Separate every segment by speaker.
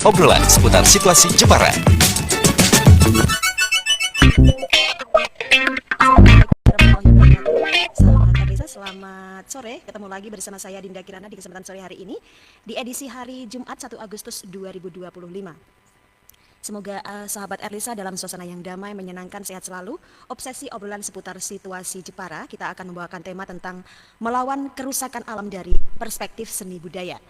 Speaker 1: obrolan seputar situasi Jepara.
Speaker 2: Selamat sore, ketemu lagi bersama saya Dinda Kirana di kesempatan sore hari ini di edisi hari Jumat 1 Agustus 2025. Semoga sahabat Erlisa dalam suasana yang damai, menyenangkan, sehat selalu. Obsesi obrolan seputar situasi Jepara, kita akan membawakan tema tentang melawan kerusakan alam dari perspektif seni budaya.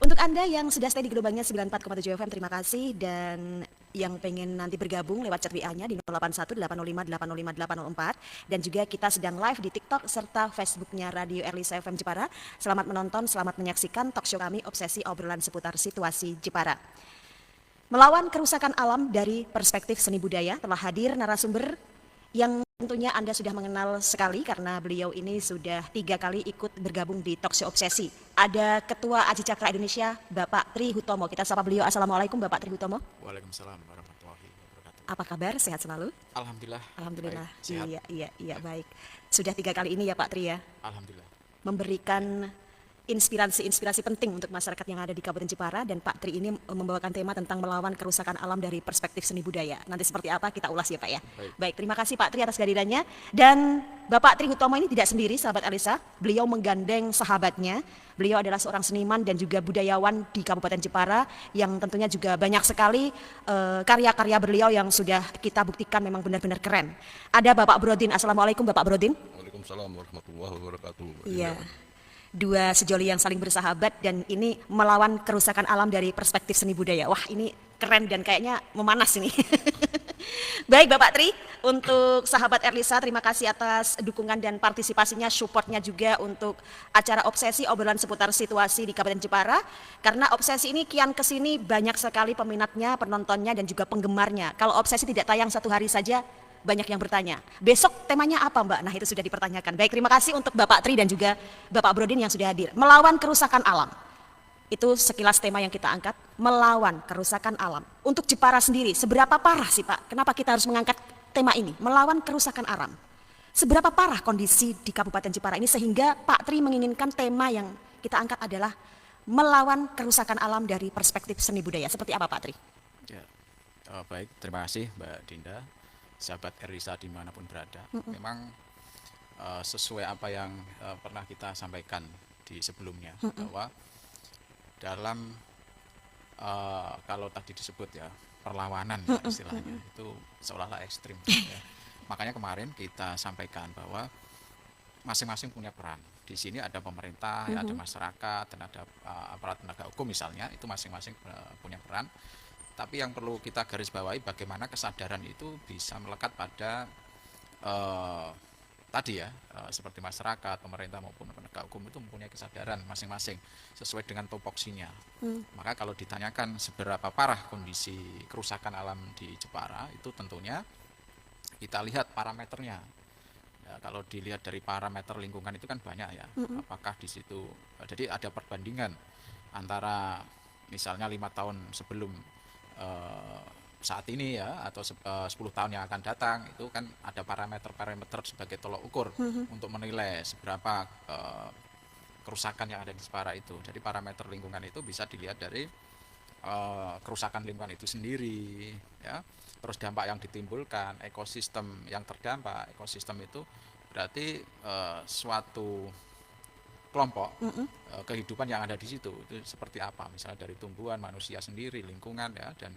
Speaker 2: Untuk Anda yang sudah stay di gelombangnya 94,7 FM, terima kasih. Dan yang pengen nanti bergabung lewat chat WA-nya di 081 805 805 804. Dan juga kita sedang live di TikTok serta Facebooknya Radio Erlisa FM Jepara. Selamat menonton, selamat menyaksikan talkshow kami Obsesi Obrolan Seputar Situasi Jepara. Melawan kerusakan alam dari perspektif seni budaya, telah hadir narasumber yang tentunya Anda sudah mengenal sekali karena beliau ini sudah 3 kali ikut bergabung di talkshow Obsesi. Ada Ketua Aji Cakra Indonesia, Bapak Tri Hutomo. Kita sapa beliau. Assalamualaikum Bapak Tri Hutomo.
Speaker 3: Waalaikumsalam warahmatullahi wabarakatuh.
Speaker 2: Apa kabar? Sehat selalu?
Speaker 3: Alhamdulillah.
Speaker 2: Alhamdulillah.
Speaker 3: Baik, sehat.
Speaker 2: Iya, baik. Sudah 3 kali ini ya Pak Tri ya?
Speaker 3: Alhamdulillah.
Speaker 2: Memberikan inspirasi penting untuk masyarakat yang ada di Kabupaten Jepara, dan Pak Tri ini membawakan tema tentang melawan kerusakan alam dari perspektif seni budaya. Nanti seperti apa kita ulas ya Pak ya. Baik, terima kasih Pak Tri atas kehadirannya. Dan Bapak Tri Hutomo ini tidak sendiri sahabat Erlisa, beliau menggandeng sahabatnya. Beliau adalah seorang seniman dan juga budayawan di Kabupaten Jepara yang tentunya juga banyak sekali karya-karya beliau yang sudah kita buktikan memang benar-benar keren. Ada Bapak Brodin. Assalamualaikum Bapak Brodin.
Speaker 4: Waalaikumsalam warahmatullahi wabarakatuh.
Speaker 2: Iya. Dua sejoli yang saling bersahabat dan ini melawan kerusakan alam dari perspektif seni budaya. Wah, ini keren dan kayaknya memanas ini. Baik Bapak Tri, untuk sahabat Erlisa terima kasih atas dukungan dan partisipasinya, supportnya juga untuk acara Obsesi Obrolan Seputar Situasi di Kabupaten Jepara. Karena Obsesi ini kian kesini banyak sekali peminatnya, penontonnya dan juga penggemarnya. Kalau Obsesi tidak tayang 1 hari saja, banyak yang bertanya, besok temanya apa Mbak? Nah itu sudah dipertanyakan. Baik, terima kasih untuk Bapak Tri dan juga Bapak Brodin yang sudah hadir. Melawan kerusakan alam, itu sekilas tema yang kita angkat. Melawan kerusakan alam. Untuk Jepara sendiri, seberapa parah sih Pak? Kenapa kita harus mengangkat tema ini? Melawan kerusakan alam. Seberapa parah kondisi di Kabupaten Jepara ini sehingga Pak Tri menginginkan tema yang kita angkat adalah melawan kerusakan alam dari perspektif seni budaya. Seperti apa Pak Tri?
Speaker 3: Ya, baik, terima kasih Mbak Dinda. Sahabat Erlisa dimanapun berada, memang sesuai apa yang pernah kita sampaikan di sebelumnya, bahwa dalam kalau tadi disebut ya perlawanan ya, istilahnya itu seolah-olah ekstrim ya. Makanya kemarin kita sampaikan bahwa masing-masing punya peran. Di sini ada pemerintah, ya, ada masyarakat, dan ada aparat penegak hukum misalnya, itu masing-masing punya peran. Tapi yang perlu kita garis bawahi bagaimana kesadaran itu bisa melekat pada tadi ya, seperti masyarakat, pemerintah maupun penegak hukum itu mempunyai kesadaran masing-masing sesuai dengan topoksinya. Maka kalau ditanyakan seberapa parah kondisi kerusakan alam di Jepara, itu tentunya kita lihat parameternya. Ya, kalau dilihat dari parameter lingkungan itu kan banyak ya. Apakah di situ, jadi ada perbandingan antara misalnya 5 tahun sebelum saat ini ya, atau 10 tahun yang akan datang, itu kan ada parameter-parameter sebagai tolok ukur untuk menilai seberapa kerusakan yang ada di Jepara itu. Jadi parameter lingkungan itu bisa dilihat dari kerusakan lingkungan itu sendiri ya, terus dampak yang ditimbulkan, ekosistem yang terdampak. Ekosistem itu berarti suatu kelompok kehidupan yang ada di situ itu seperti apa, misalnya dari tumbuhan, manusia sendiri, lingkungan ya, dan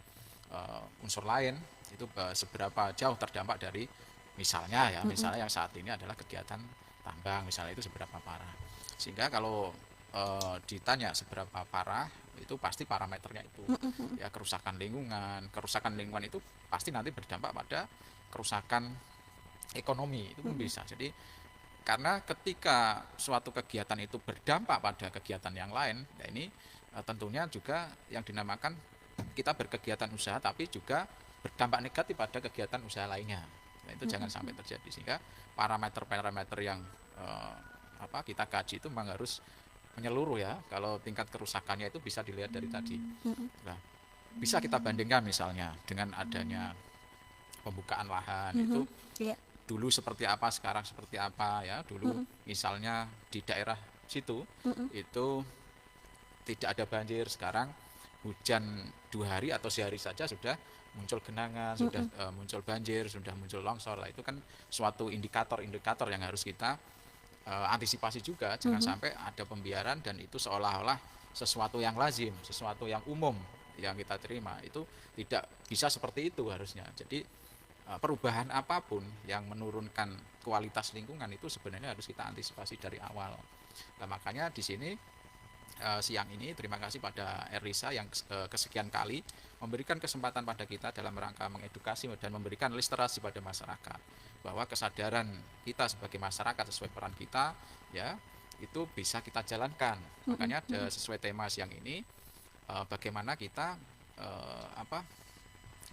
Speaker 3: unsur lain itu seberapa jauh terdampak dari misalnya yang saat ini adalah kegiatan tambang misalnya, itu seberapa parah. Sehingga kalau ditanya seberapa parah, itu pasti parameternya itu ya, kerusakan lingkungan itu pasti nanti berdampak pada kerusakan ekonomi, itu pun bisa. Jadi karena ketika suatu kegiatan itu berdampak pada kegiatan yang lain, ya ini tentunya juga yang dinamakan kita berkegiatan usaha tapi juga berdampak negatif pada kegiatan usaha lainnya. Nah, itu jangan sampai terjadi, sehingga parameter-parameter yang kita kaji itu memang harus menyeluruh ya. Kalau tingkat kerusakannya itu bisa dilihat dari tadi. Nah, bisa kita bandingkan misalnya dengan adanya pembukaan lahan itu. Dulu seperti apa, sekarang seperti apa ya. Dulu misalnya di daerah situ itu tidak ada banjir, sekarang hujan 2 hari atau sehari saja sudah muncul genangan, sudah muncul banjir, sudah muncul longsor. Lah itu kan suatu indikator-indikator yang harus kita antisipasi juga, jangan sampai ada pembiaran dan itu seolah-olah sesuatu yang lazim, sesuatu yang umum yang kita terima. Itu tidak bisa seperti itu harusnya. Jadi perubahan apapun yang menurunkan kualitas lingkungan itu sebenarnya harus kita antisipasi dari awal. Nah, makanya di sini siang ini terima kasih pada Erlisa yang kesekian kali memberikan kesempatan pada kita dalam rangka mengedukasi dan memberikan literasi pada masyarakat bahwa kesadaran kita sebagai masyarakat sesuai peran kita ya itu bisa kita jalankan. Makanya sesuai tema siang ini bagaimana kita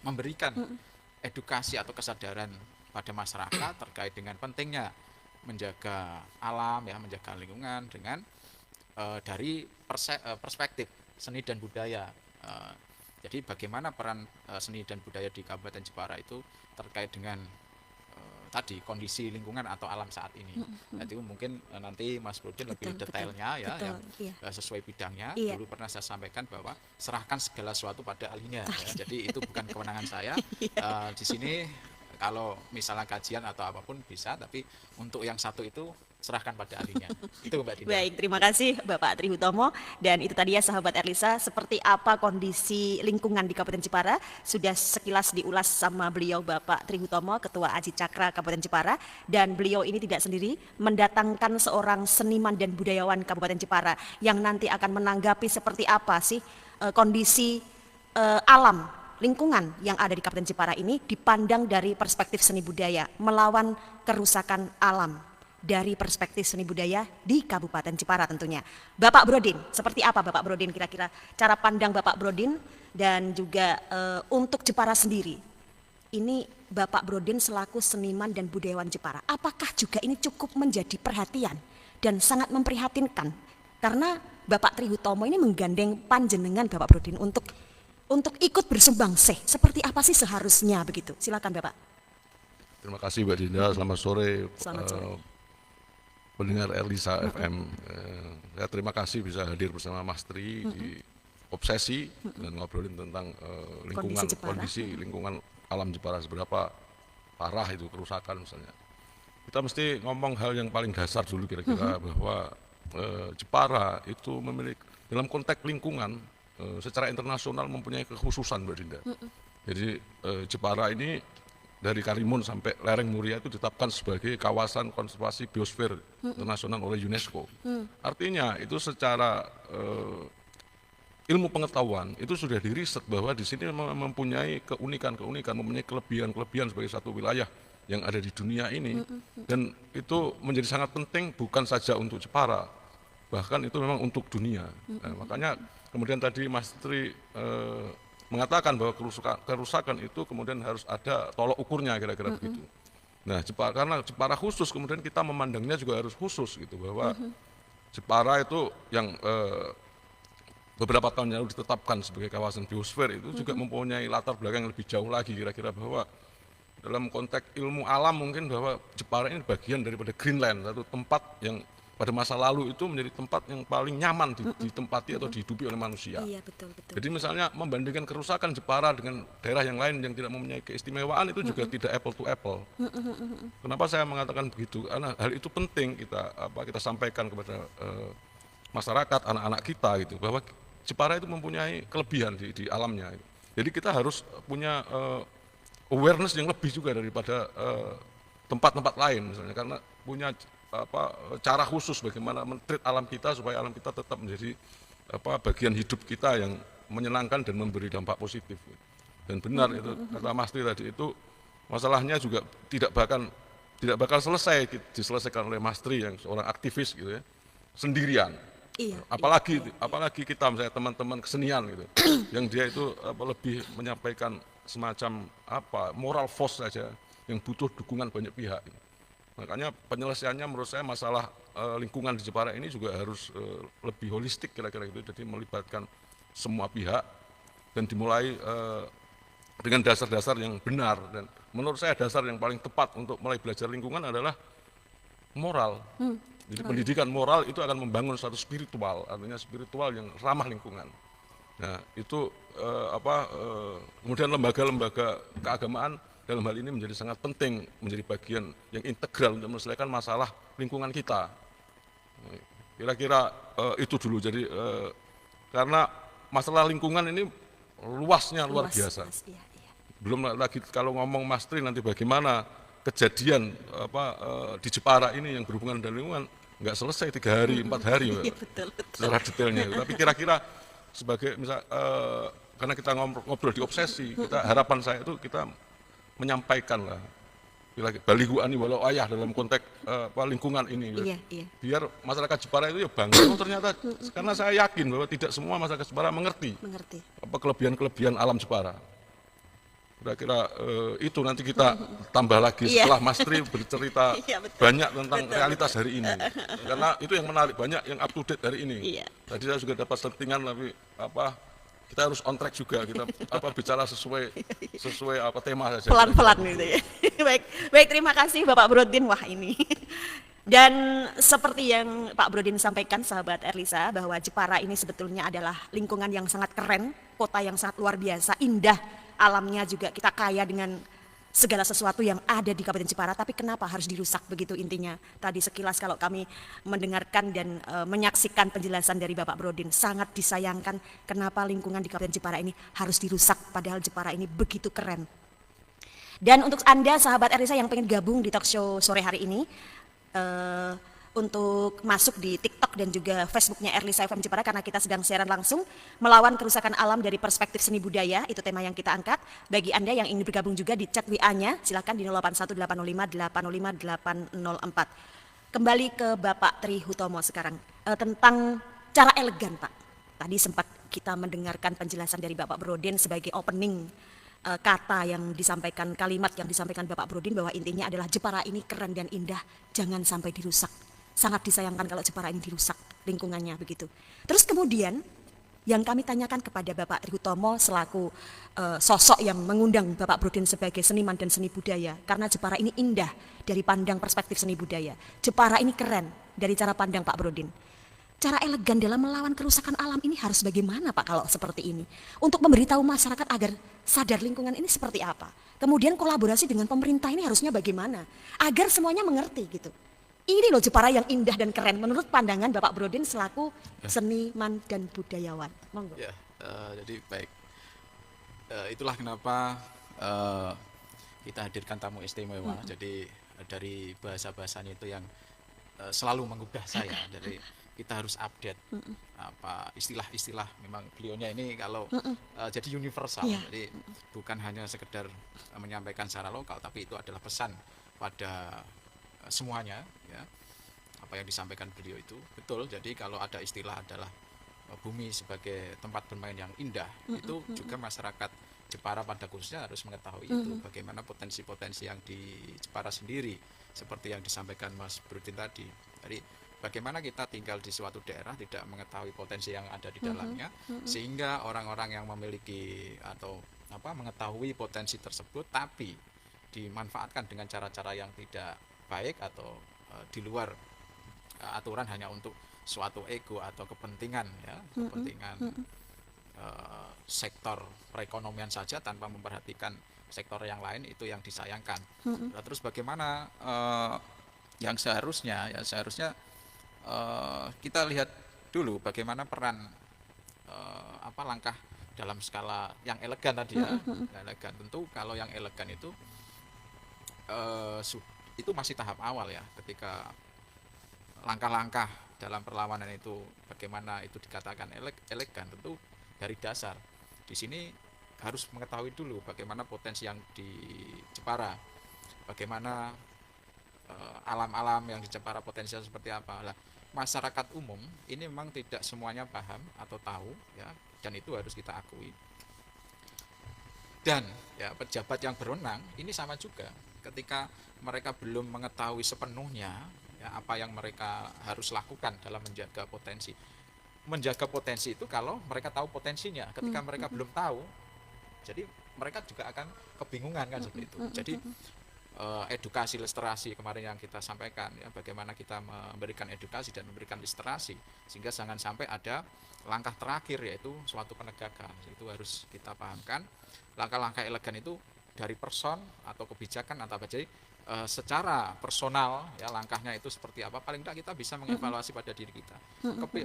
Speaker 3: memberikan edukasi atau kesadaran pada masyarakat terkait dengan pentingnya menjaga alam ya, menjaga lingkungan dengan dari perspektif seni dan budaya. Jadi bagaimana peran seni dan budaya di Kabupaten Jepara itu terkait dengan tadi kondisi lingkungan atau alam saat ini. Jadi mungkin nanti Mas Brodin lebih detailnya ya yang sesuai bidangnya. Dulu pernah saya sampaikan bahwa serahkan segala sesuatu pada ahlinya. Ya. Jadi itu bukan kewenangan saya. Di sini kalau misalnya kajian atau apapun bisa, tapi untuk yang satu itu serahkan pada ahlinya. Itu Mbak Dinda.
Speaker 2: Baik, terima kasih Bapak Tri Hutomo. Dan itu tadi ya sahabat Erlisa, seperti apa kondisi lingkungan di Kabupaten Jepara sudah sekilas diulas sama beliau Bapak Tri Hutomo, Ketua Aji Cakra Kabupaten Jepara. Dan beliau ini tidak sendiri, mendatangkan seorang seniman dan budayawan Kabupaten Jepara yang nanti akan menanggapi seperti apa sih kondisi alam lingkungan yang ada di Kabupaten Jepara ini dipandang dari perspektif seni budaya melawan kerusakan alam dari perspektif seni budaya di Kabupaten Jepara tentunya. Bapak Brodin, seperti apa Bapak Brodin kira-kira cara pandang Bapak Brodin dan juga untuk Jepara sendiri? Ini Bapak Brodin selaku seniman dan budayawan Jepara, apakah juga ini cukup menjadi perhatian dan sangat memprihatinkan? Karena Bapak Tri Hutomo ini menggandeng panjenengan Bapak Brodin untuk ikut bersumbangsi. Seperti apa sih seharusnya begitu? Silakan Bapak.
Speaker 4: Terima kasih Mbak Dinda, selamat sore.
Speaker 2: Selamat sore.
Speaker 4: Pendengar Erlisa FM, saya terima kasih bisa hadir bersama Mas Tri di Obsesi dan ngobrolin tentang lingkungan, kondisi lingkungan alam Jepara seberapa parah itu kerusakan misalnya. Kita mesti ngomong hal yang paling dasar dulu kira-kira bahwa Jepara itu memiliki dalam konteks lingkungan secara internasional mempunyai kekhususan Mbak Dinda. Jadi Jepara ini dari Karimun sampai lereng Muria itu ditetapkan sebagai kawasan konservasi biosfer internasional oleh UNESCO. Artinya itu secara ilmu pengetahuan itu sudah diriset bahwa di sini mempunyai keunikan-keunikan, mempunyai kelebihan-kelebihan sebagai satu wilayah yang ada di dunia ini. Dan itu menjadi sangat penting bukan saja untuk Jepara, bahkan itu memang untuk dunia. Nah, makanya kemudian tadi Mas Tri mengatakan bahwa kerusakan itu kemudian harus ada tolok ukurnya kira-kira begitu. Nah, karena Jepara khusus kemudian kita memandangnya juga harus khusus gitu bahwa Jepara itu yang beberapa tahun yang lalu ditetapkan sebagai kawasan biosfer itu juga mempunyai latar belakang yang lebih jauh lagi kira-kira bahwa dalam konteks ilmu alam mungkin bahwa Jepara ini bagian daripada Greenland, satu tempat yang pada masa lalu itu menjadi tempat yang paling nyaman ditempati atau dihidupi oleh manusia.
Speaker 2: Iya, betul.
Speaker 4: Jadi misalnya membandingkan kerusakan Jepara dengan daerah yang lain yang tidak mempunyai keistimewaan itu juga tidak apple to apple. Kenapa saya mengatakan begitu? Karena hal itu penting kita sampaikan kepada masyarakat, anak-anak kita gitu, bahwa Jepara itu mempunyai kelebihan di alamnya. Jadi kita harus punya awareness yang lebih juga daripada tempat-tempat lain misalnya, karena punya cara khusus bagaimana men-treat alam kita supaya alam kita tetap menjadi bagian hidup kita yang menyenangkan dan memberi dampak positif. Dan benar itu kata Mas Tri tadi, itu masalahnya juga tidak bakal diselesaikan oleh Mas Tri yang seorang aktivis gitu ya, sendirian.
Speaker 2: Iya,
Speaker 4: apalagi kita misalnya teman-teman kesenian gitu yang dia itu lebih menyampaikan semacam moral force saja yang butuh dukungan banyak pihak. Makanya penyelesaiannya menurut saya masalah lingkungan di Jepara ini juga harus lebih holistik kira-kira gitu, jadi melibatkan semua pihak dan dimulai dengan dasar-dasar yang benar. Dan menurut saya dasar yang paling tepat untuk mulai belajar lingkungan adalah moral. Jadi pendidikan moral itu akan membangun suatu spiritual, artinya spiritual yang ramah lingkungan. Nah, itu kemudian lembaga-lembaga keagamaan dalam hal ini menjadi sangat penting, menjadi bagian yang integral untuk menyelesaikan masalah lingkungan kita. Kira-kira itu dulu. Jadi karena masalah lingkungan ini luasnya luar biasa.
Speaker 2: Iya.
Speaker 4: Belum lagi kalau ngomong Mas Tri nanti bagaimana kejadian di Jepara ini yang berhubungan dengan lingkungan nggak selesai 3 hari, 4 hari, Mbak,
Speaker 2: Betul.
Speaker 4: secara detailnya. Tapi kira-kira sebagai misal karena kita ngobrol di obsesi, harapan saya itu kita menyampaikan lah balihu ani walau ayah dalam konteks lingkungan ini.
Speaker 2: Iya.
Speaker 4: Biar masyarakat Jepara itu ya bangga. Ternyata karena saya yakin bahwa tidak semua masyarakat Jepara mengerti apa kelebihan-kelebihan alam Jepara. Kira-kira itu nanti kita tambah lagi setelah Mas Tri bercerita banyak tentang realitas hari ini. Karena itu yang menarik, banyak yang up to date hari ini.
Speaker 2: Iya.
Speaker 4: Tadi saya juga dapat settingan, tapi kita harus on track juga, kita bicara sesuai tema saja.
Speaker 2: Pelan-pelan gitu ya. Baik, terima kasih Bapak Brodin. Wah ini. Dan seperti yang Pak Brodin sampaikan, sahabat Erlisa, bahwa Jepara ini sebetulnya adalah lingkungan yang sangat keren, kota yang sangat luar biasa, indah, alamnya juga kita kaya dengan segala sesuatu yang ada di Kabupaten Jepara, tapi kenapa harus dirusak begitu intinya. Tadi sekilas kalau kami mendengarkan dan menyaksikan penjelasan dari Bapak Brodin, sangat disayangkan kenapa lingkungan di Kabupaten Jepara ini harus dirusak, padahal Jepara ini begitu keren. Dan untuk Anda sahabat Erlisa yang pengen gabung di talk show sore hari ini, untuk masuk di TikTok dan juga Facebooknya Erlisa FM Jepara, karena kita sedang siaran langsung melawan kerusakan alam dari perspektif seni budaya, itu tema yang kita angkat. Bagi Anda yang ingin bergabung juga di chat WA-nya, silakan di 081805805804. Kembali ke Bapak Tri Hutomo sekarang, tentang cara elegan Pak. Tadi sempat kita mendengarkan penjelasan dari Bapak Brodin sebagai opening kata yang disampaikan, kalimat yang disampaikan Bapak Brodin, bahwa intinya adalah Jepara ini keren dan indah, jangan sampai dirusak. Sangat disayangkan kalau Jepara ini dirusak lingkungannya begitu. Terus kemudian yang kami tanyakan kepada Bapak Tri Hutomo selaku sosok yang mengundang Bapak Brodin sebagai seniman dan seni budaya, karena Jepara ini indah dari pandang perspektif seni budaya, Jepara ini keren dari cara pandang Pak Brodin. Cara elegan dalam melawan kerusakan alam ini harus bagaimana Pak kalau seperti ini? Untuk memberitahu masyarakat agar sadar lingkungan ini seperti apa. Kemudian kolaborasi dengan pemerintah ini harusnya bagaimana? Agar semuanya mengerti gitu. Ini loh Jepara yang indah dan keren menurut pandangan Bapak Brodin selaku seniman dan budayawan. Monggo.
Speaker 3: Ya, jadi baik. Itulah kenapa kita hadirkan tamu istimewa. Jadi dari bahasa-bahasanya itu yang selalu menggugah saya. Jadi kita harus update apa istilah-istilah. Memang beliaunya ini kalau jadi universal, jadi bukan hanya sekedar menyampaikan secara lokal, tapi itu adalah pesan pada semuanya, ya, apa yang disampaikan beliau itu betul. Jadi kalau ada istilah adalah bumi sebagai tempat bermain yang indah, itu juga masyarakat Jepara pada khususnya harus mengetahui itu, bagaimana potensi-potensi yang di Jepara sendiri, seperti yang disampaikan Mas Brodin tadi. Jadi bagaimana kita tinggal di suatu daerah tidak mengetahui potensi yang ada di dalamnya, sehingga orang-orang yang memiliki atau mengetahui potensi tersebut tapi dimanfaatkan dengan cara-cara yang tidak baik atau di luar aturan hanya untuk suatu ego atau kepentingan, ya, kepentingan sektor perekonomian saja tanpa memperhatikan sektor yang lain, itu yang disayangkan. Nah, terus bagaimana yang seharusnya kita lihat dulu bagaimana peran langkah dalam skala yang elegan tadi, ya. Elegan tentu kalau yang elegan itu masih tahap awal, ya, ketika langkah-langkah dalam perlawanan itu bagaimana itu dikatakan elegan, tentu dari dasar di sini harus mengetahui dulu bagaimana potensi yang di Jepara, bagaimana alam-alam yang di Jepara potensial seperti apa. Lah, masyarakat umum ini memang tidak semuanya paham atau tahu, ya, dan itu harus kita akui. Dan ya pejabat yang berwenang ini sama juga, ketika mereka belum mengetahui sepenuhnya, ya, apa yang mereka harus lakukan dalam menjaga potensi. Menjaga potensi itu kalau mereka tahu potensinya. Ketika mereka belum tahu, jadi mereka juga akan kebingungan kan seperti itu. Jadi edukasi literasi kemarin yang kita sampaikan ya, bagaimana kita memberikan edukasi dan memberikan literasi sehingga jangan sampai ada langkah terakhir yaitu suatu penegakan. Itu harus kita pahamkan. Langkah-langkah elegan itu dari person atau kebijakan atau apa, jadi secara personal ya langkahnya itu seperti apa, paling tidak kita bisa mengevaluasi pada diri kita.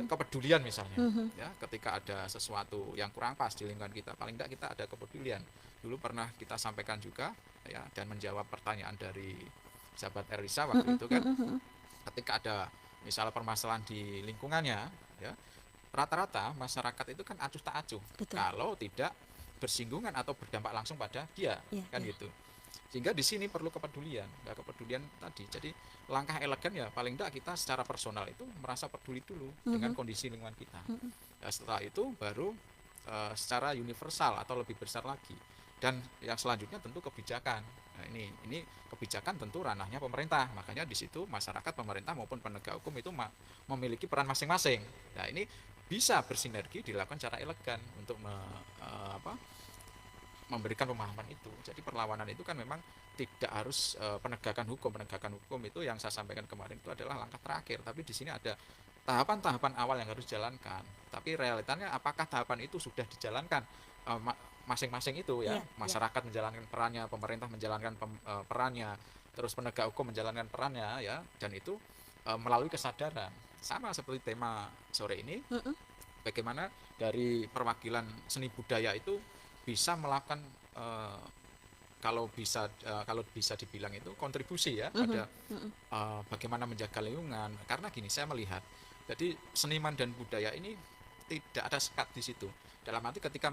Speaker 3: Kepedulian misalnya ya, ketika ada sesuatu yang kurang pas di lingkungan kita, paling tidak kita ada kepedulian. Dulu pernah kita sampaikan juga ya, dan menjawab pertanyaan dari sahabat Erlisa waktu itu kan, ketika ada misalnya permasalahan di lingkungannya ya, rata-rata masyarakat itu kan acuh tak acuh kalau tidak bersinggungan atau berdampak langsung pada dia kan gitu. Sehingga di sini perlu kepedulian, ya, kepedulian tadi. Jadi langkah elegan ya paling tidak kita secara personal itu merasa peduli dulu dengan kondisi lingkungan kita. Ya, setelah itu baru secara universal atau lebih besar lagi. Dan yang selanjutnya tentu kebijakan. Nah, ini kebijakan tentu ranahnya pemerintah. Makanya di situ masyarakat, pemerintah maupun penegak hukum itu memiliki peran masing-masing. Nah, ini bisa bersinergi dilakukan secara elegan untuk memberikan pemahaman itu. Jadi perlawanan itu kan memang tidak harus penegakan hukum. Penegakan hukum itu yang saya sampaikan kemarin itu adalah langkah terakhir. Tapi di sini ada tahapan-tahapan awal yang harus dijalankan. Tapi realitanya apakah tahapan itu sudah dijalankan masing-masing itu ya? Masyarakat menjalankan perannya, pemerintah menjalankan perannya, terus penegak hukum menjalankan perannya ya. Dan itu melalui kesadaran. Sama seperti tema sore ini. Bagaimana dari perwakilan seni budaya itu bisa melakukan kalau bisa dibilang itu kontribusi ya pada bagaimana menjaga lingkungan. Karena gini, saya melihat jadi seniman dan budaya ini tidak ada sekat di situ. Dalam arti ketika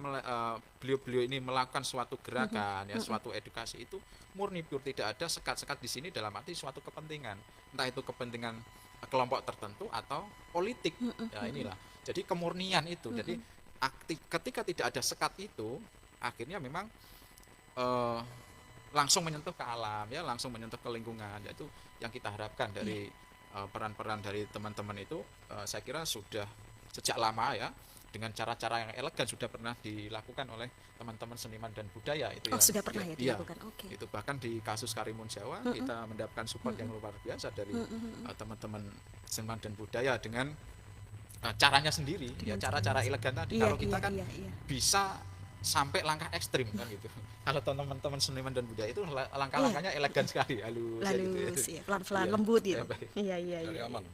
Speaker 3: beliau-beliau ini melakukan suatu gerakan ya, suatu edukasi itu murni pure, tidak ada sekat-sekat di sini dalam arti suatu kepentingan, entah itu kepentingan kelompok tertentu atau politik. Ya inilah. Jadi kemurnian itu. Jadi ketika tidak ada sekat itu, akhirnya memang langsung menyentuh ke alam ya, langsung menyentuh ke lingkungan. Yaitu yang kita harapkan dari peran-peran dari teman-teman itu, saya kira sudah sejak lama ya, dengan cara-cara yang elegan sudah pernah dilakukan oleh teman-teman seniman dan budaya itu.
Speaker 2: Sudah pernah ya dilakukan. Okay.
Speaker 3: Itu bahkan di kasus Karimun Jawa kita mendapatkan support yang luar biasa dari teman-teman seniman dan budaya dengan caranya sendiri ya, cara-cara elegan tadi. Kalau kita kan bisa sampai langkah ekstrim kan gitu. Kalau teman-teman seniman dan budaya itu langkah-langkahnya elegan sekali, halus
Speaker 2: gitu ya, pelan-pelan lembut gitu. Iya.
Speaker 4: Aman.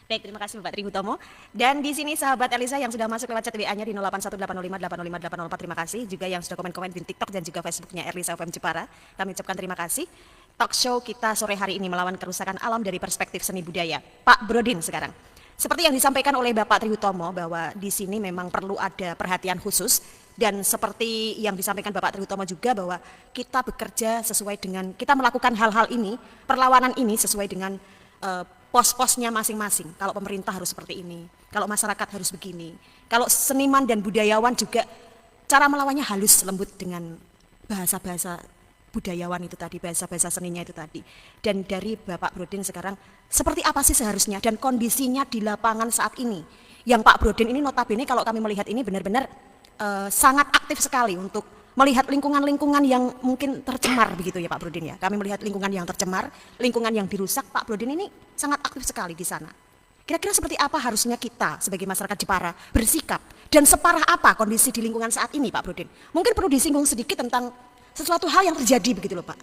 Speaker 2: Baik, terima kasih Bapak Tri Hutomo. Dan di sini sahabat Erlisa yang sudah masuk lewat chat WA-nya di 081805805804, terima kasih. Juga yang sudah komen-komen di TikTok dan juga Facebooknya Erlisa FM Jepara, kami ucapkan terima kasih. Talk show kita sore hari ini melawan kerusakan alam dari perspektif seni budaya. Pak Brodin sekarang. Seperti yang disampaikan oleh Bapak Tri Hutomo bahwa di sini memang perlu ada perhatian khusus, dan seperti yang disampaikan Bapak Tri Hutomo juga bahwa kita bekerja sesuai dengan, kita melakukan hal-hal ini, perlawanan ini sesuai dengan pos-posnya masing-masing. Kalau pemerintah harus seperti ini, kalau masyarakat harus begini, kalau seniman dan budayawan juga cara melawannya halus lembut dengan bahasa-bahasa budayawan itu tadi, bahasa-bahasa seninya itu tadi. Dan dari Bapak Brodin sekarang, seperti apa sih seharusnya dan kondisinya di lapangan saat ini? Yang Pak Brodin ini notabene kalau kami melihat ini benar-benar sangat aktif sekali untuk melihat lingkungan-lingkungan yang mungkin tercemar begitu ya Pak Brodin ya. Kami melihat lingkungan yang tercemar, lingkungan yang dirusak, Pak Brodin ini sangat aktif sekali di sana. Kira-kira seperti apa harusnya kita sebagai masyarakat Jepara bersikap, dan separah apa kondisi di lingkungan saat ini Pak Brodin? Mungkin perlu disinggung sedikit tentang sesuatu hal yang terjadi begitu loh Pak.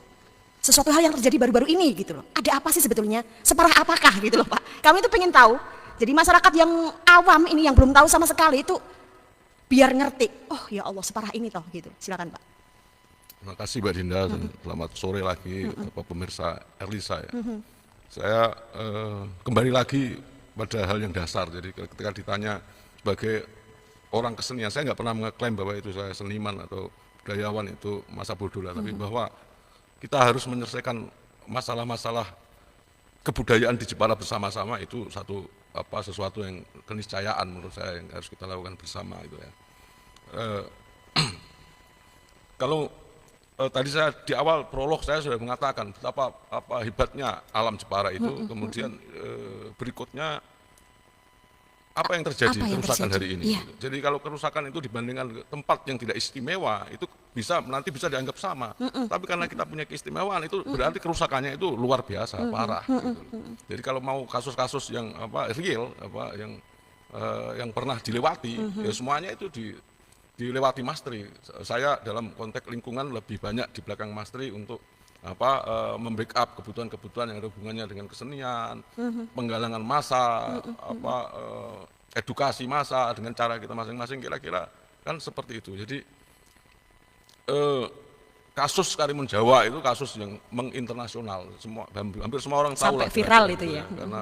Speaker 2: Sesuatu hal yang terjadi baru-baru ini gitu loh. Ada apa sih sebetulnya? Separah apakah gitu loh Pak? Kami itu pengen tahu. Jadi masyarakat yang awam ini yang belum tahu sama sekali itu biar ngerti, oh ya Allah separah ini toh gitu. Silakan Pak.
Speaker 4: Terima kasih Mbak Dinda, dan selamat sore lagi pemirsa Erlisa ya. Saya kembali lagi pada hal yang dasar. Jadi ketika ditanya sebagai orang kesenian, saya nggak pernah mengeklaim bahwa itu saya seniman atau budayawan, itu masa bodoh lah. Tapi bahwa kita harus menyelesaikan masalah-masalah kebudayaan di Jepara bersama-sama, itu sesuatu yang keniscayaan menurut saya yang harus kita lakukan bersama itu ya. Kalau tadi saya di awal prolog saya sudah mengatakan betapa hebatnya alam Jepara itu, kemudian berikutnya apa yang terjadi
Speaker 2: Apa yang
Speaker 4: kerusakan
Speaker 2: terjadi?
Speaker 4: hari ini.
Speaker 2: Iya.
Speaker 4: Jadi kalau kerusakan itu dibandingkan tempat yang tidak istimewa itu nanti bisa dianggap sama. Tapi karena kita punya keistimewaan itu berarti kerusakannya itu luar biasa, parah. Gitu. Jadi kalau mau kasus-kasus yang real, yang pernah dilewati, ya semuanya itu dilewati Mas Tri. Saya dalam konteks lingkungan lebih banyak di belakang Mas Tri untuk membackup kebutuhan-kebutuhan yang ada hubungannya dengan kesenian, penggalangan massa, edukasi massa dengan cara kita masing-masing, kira-kira kan seperti itu. Jadi kasus Karimun Jawa itu kasus yang menginternasional, hampir semua orang tahu
Speaker 2: Sampai
Speaker 4: lah
Speaker 2: viral
Speaker 4: kira-kira
Speaker 2: itu ya.
Speaker 4: karena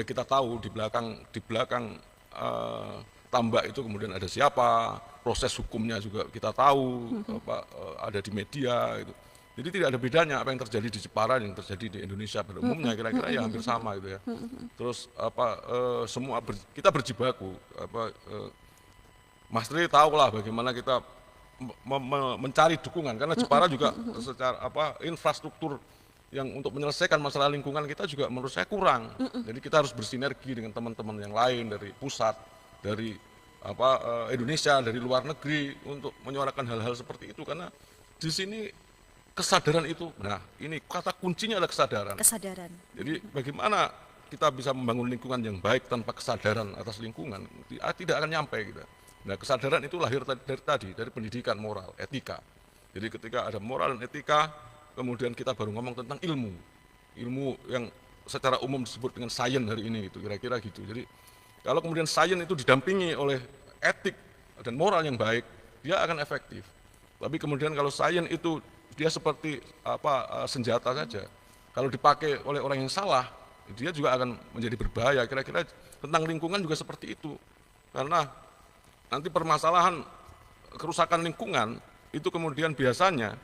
Speaker 4: kita tahu di belakang tambak itu kemudian ada siapa, proses hukumnya juga kita tahu, ada di media gitu. Jadi tidak ada bedanya apa yang terjadi di Jepara yang terjadi di Indonesia pada umumnya, kira-kira ya hampir sama gitu ya. Terus kita berjibaku, Mas Tri tahu lah bagaimana kita mencari dukungan, karena Jepara juga secara infrastruktur yang untuk menyelesaikan masalah lingkungan kita juga menurut saya kurang. Jadi kita harus bersinergi dengan teman-teman yang lain dari pusat, dari Indonesia, dari luar negeri untuk menyuarakan hal-hal seperti itu, karena di sini kesadaran itu, nah ini kata kuncinya adalah kesadaran.
Speaker 2: Kesadaran.
Speaker 4: Jadi bagaimana kita bisa membangun lingkungan yang baik tanpa kesadaran atas lingkungan, tidak akan nyampe kita. Nah kesadaran itu lahir dari pendidikan moral, etika. Jadi ketika ada moral dan etika, kemudian kita baru ngomong tentang ilmu yang secara umum disebut dengan sains hari ini, gitu, kira-kira gitu. Jadi kalau kemudian sains itu didampingi oleh etik dan moral yang baik, dia akan efektif. Tapi kemudian kalau sains itu dia seperti senjata saja, kalau dipakai oleh orang yang salah, dia juga akan menjadi berbahaya. Kira-kira tentang lingkungan juga seperti itu, karena nanti permasalahan kerusakan lingkungan itu kemudian biasanya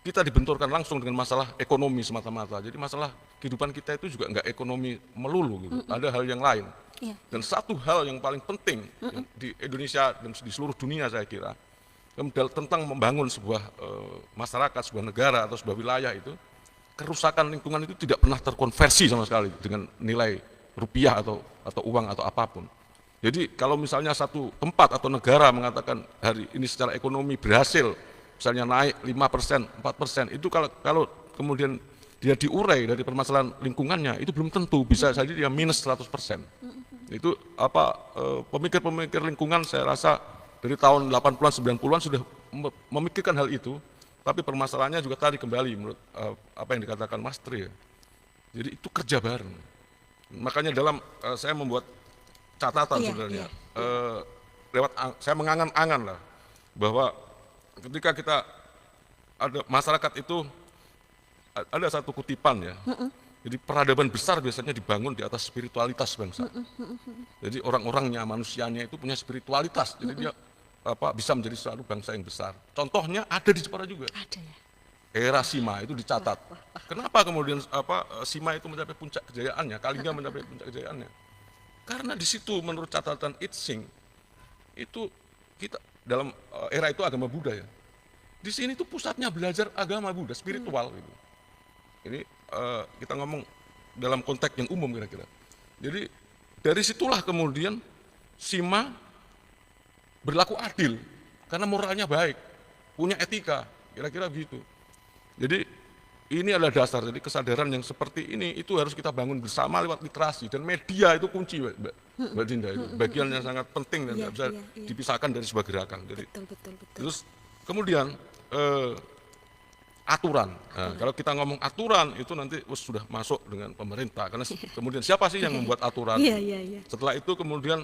Speaker 4: kita dibenturkan langsung dengan masalah ekonomi semata-mata. Jadi masalah kehidupan kita itu juga enggak ekonomi melulu gitu. Ada hal yang lain.
Speaker 2: Iya.
Speaker 4: Dan satu hal yang paling penting di Indonesia dan di seluruh dunia saya kira, tentang membangun sebuah masyarakat, sebuah negara atau sebuah wilayah itu, kerusakan lingkungan itu tidak pernah terkonversi sama sekali dengan nilai rupiah atau uang atau apapun. Jadi kalau misalnya satu tempat atau negara mengatakan hari ini secara ekonomi berhasil, misalnya naik 5%, 4%, itu kalau kemudian dia diurai dari permasalahan lingkungannya, itu belum tentu, bisa saja dia minus 100%. Itu pemikir-pemikir lingkungan saya rasa dari tahun 80-an, 90-an sudah memikirkan hal itu, tapi permasalahannya juga tadi kembali menurut apa yang dikatakan Mas Tri ya. Jadi itu kerja bareng. Makanya dalam saya membuat catatan sebenarnya, saya mengangan-angan lah, bahwa ketika kita ada masyarakat itu ada satu kutipan ya. Jadi peradaban besar biasanya dibangun di atas spiritualitas bangsa. Jadi orang-orangnya, manusianya itu punya spiritualitas. Jadi dia bisa menjadi suatu bangsa yang besar. Contohnya ada di Jepara juga.
Speaker 2: Ada ya.
Speaker 4: Era Sima itu dicatat. Kenapa kemudian Sima itu mencapai puncak kejayaannya, Kalingga mencapai puncak kejayaannya? Karena di situ menurut catatan Itsing itu kita dalam era itu agama Buddha ya. Di sini tuh pusatnya belajar agama Buddha, spiritual gitu. Ini kita ngomong dalam konteks yang umum kira-kira. Jadi dari situlah kemudian Sima berlaku adil karena moralnya baik, punya etika, kira-kira begitu. Jadi ini adalah dasar. Jadi kesadaran yang seperti ini itu harus kita bangun bersama lewat literasi, dan media itu kunci, Mbak Dinda, itu bagian yang sangat penting dan tidak bisa dipisahkan dari sebuah gerakan. Jadi,
Speaker 2: Betul.
Speaker 4: terus kemudian aturan. Nah, kalau kita ngomong aturan itu nanti sudah masuk dengan pemerintah, karena kemudian siapa sih yang membuat aturan? Setelah itu kemudian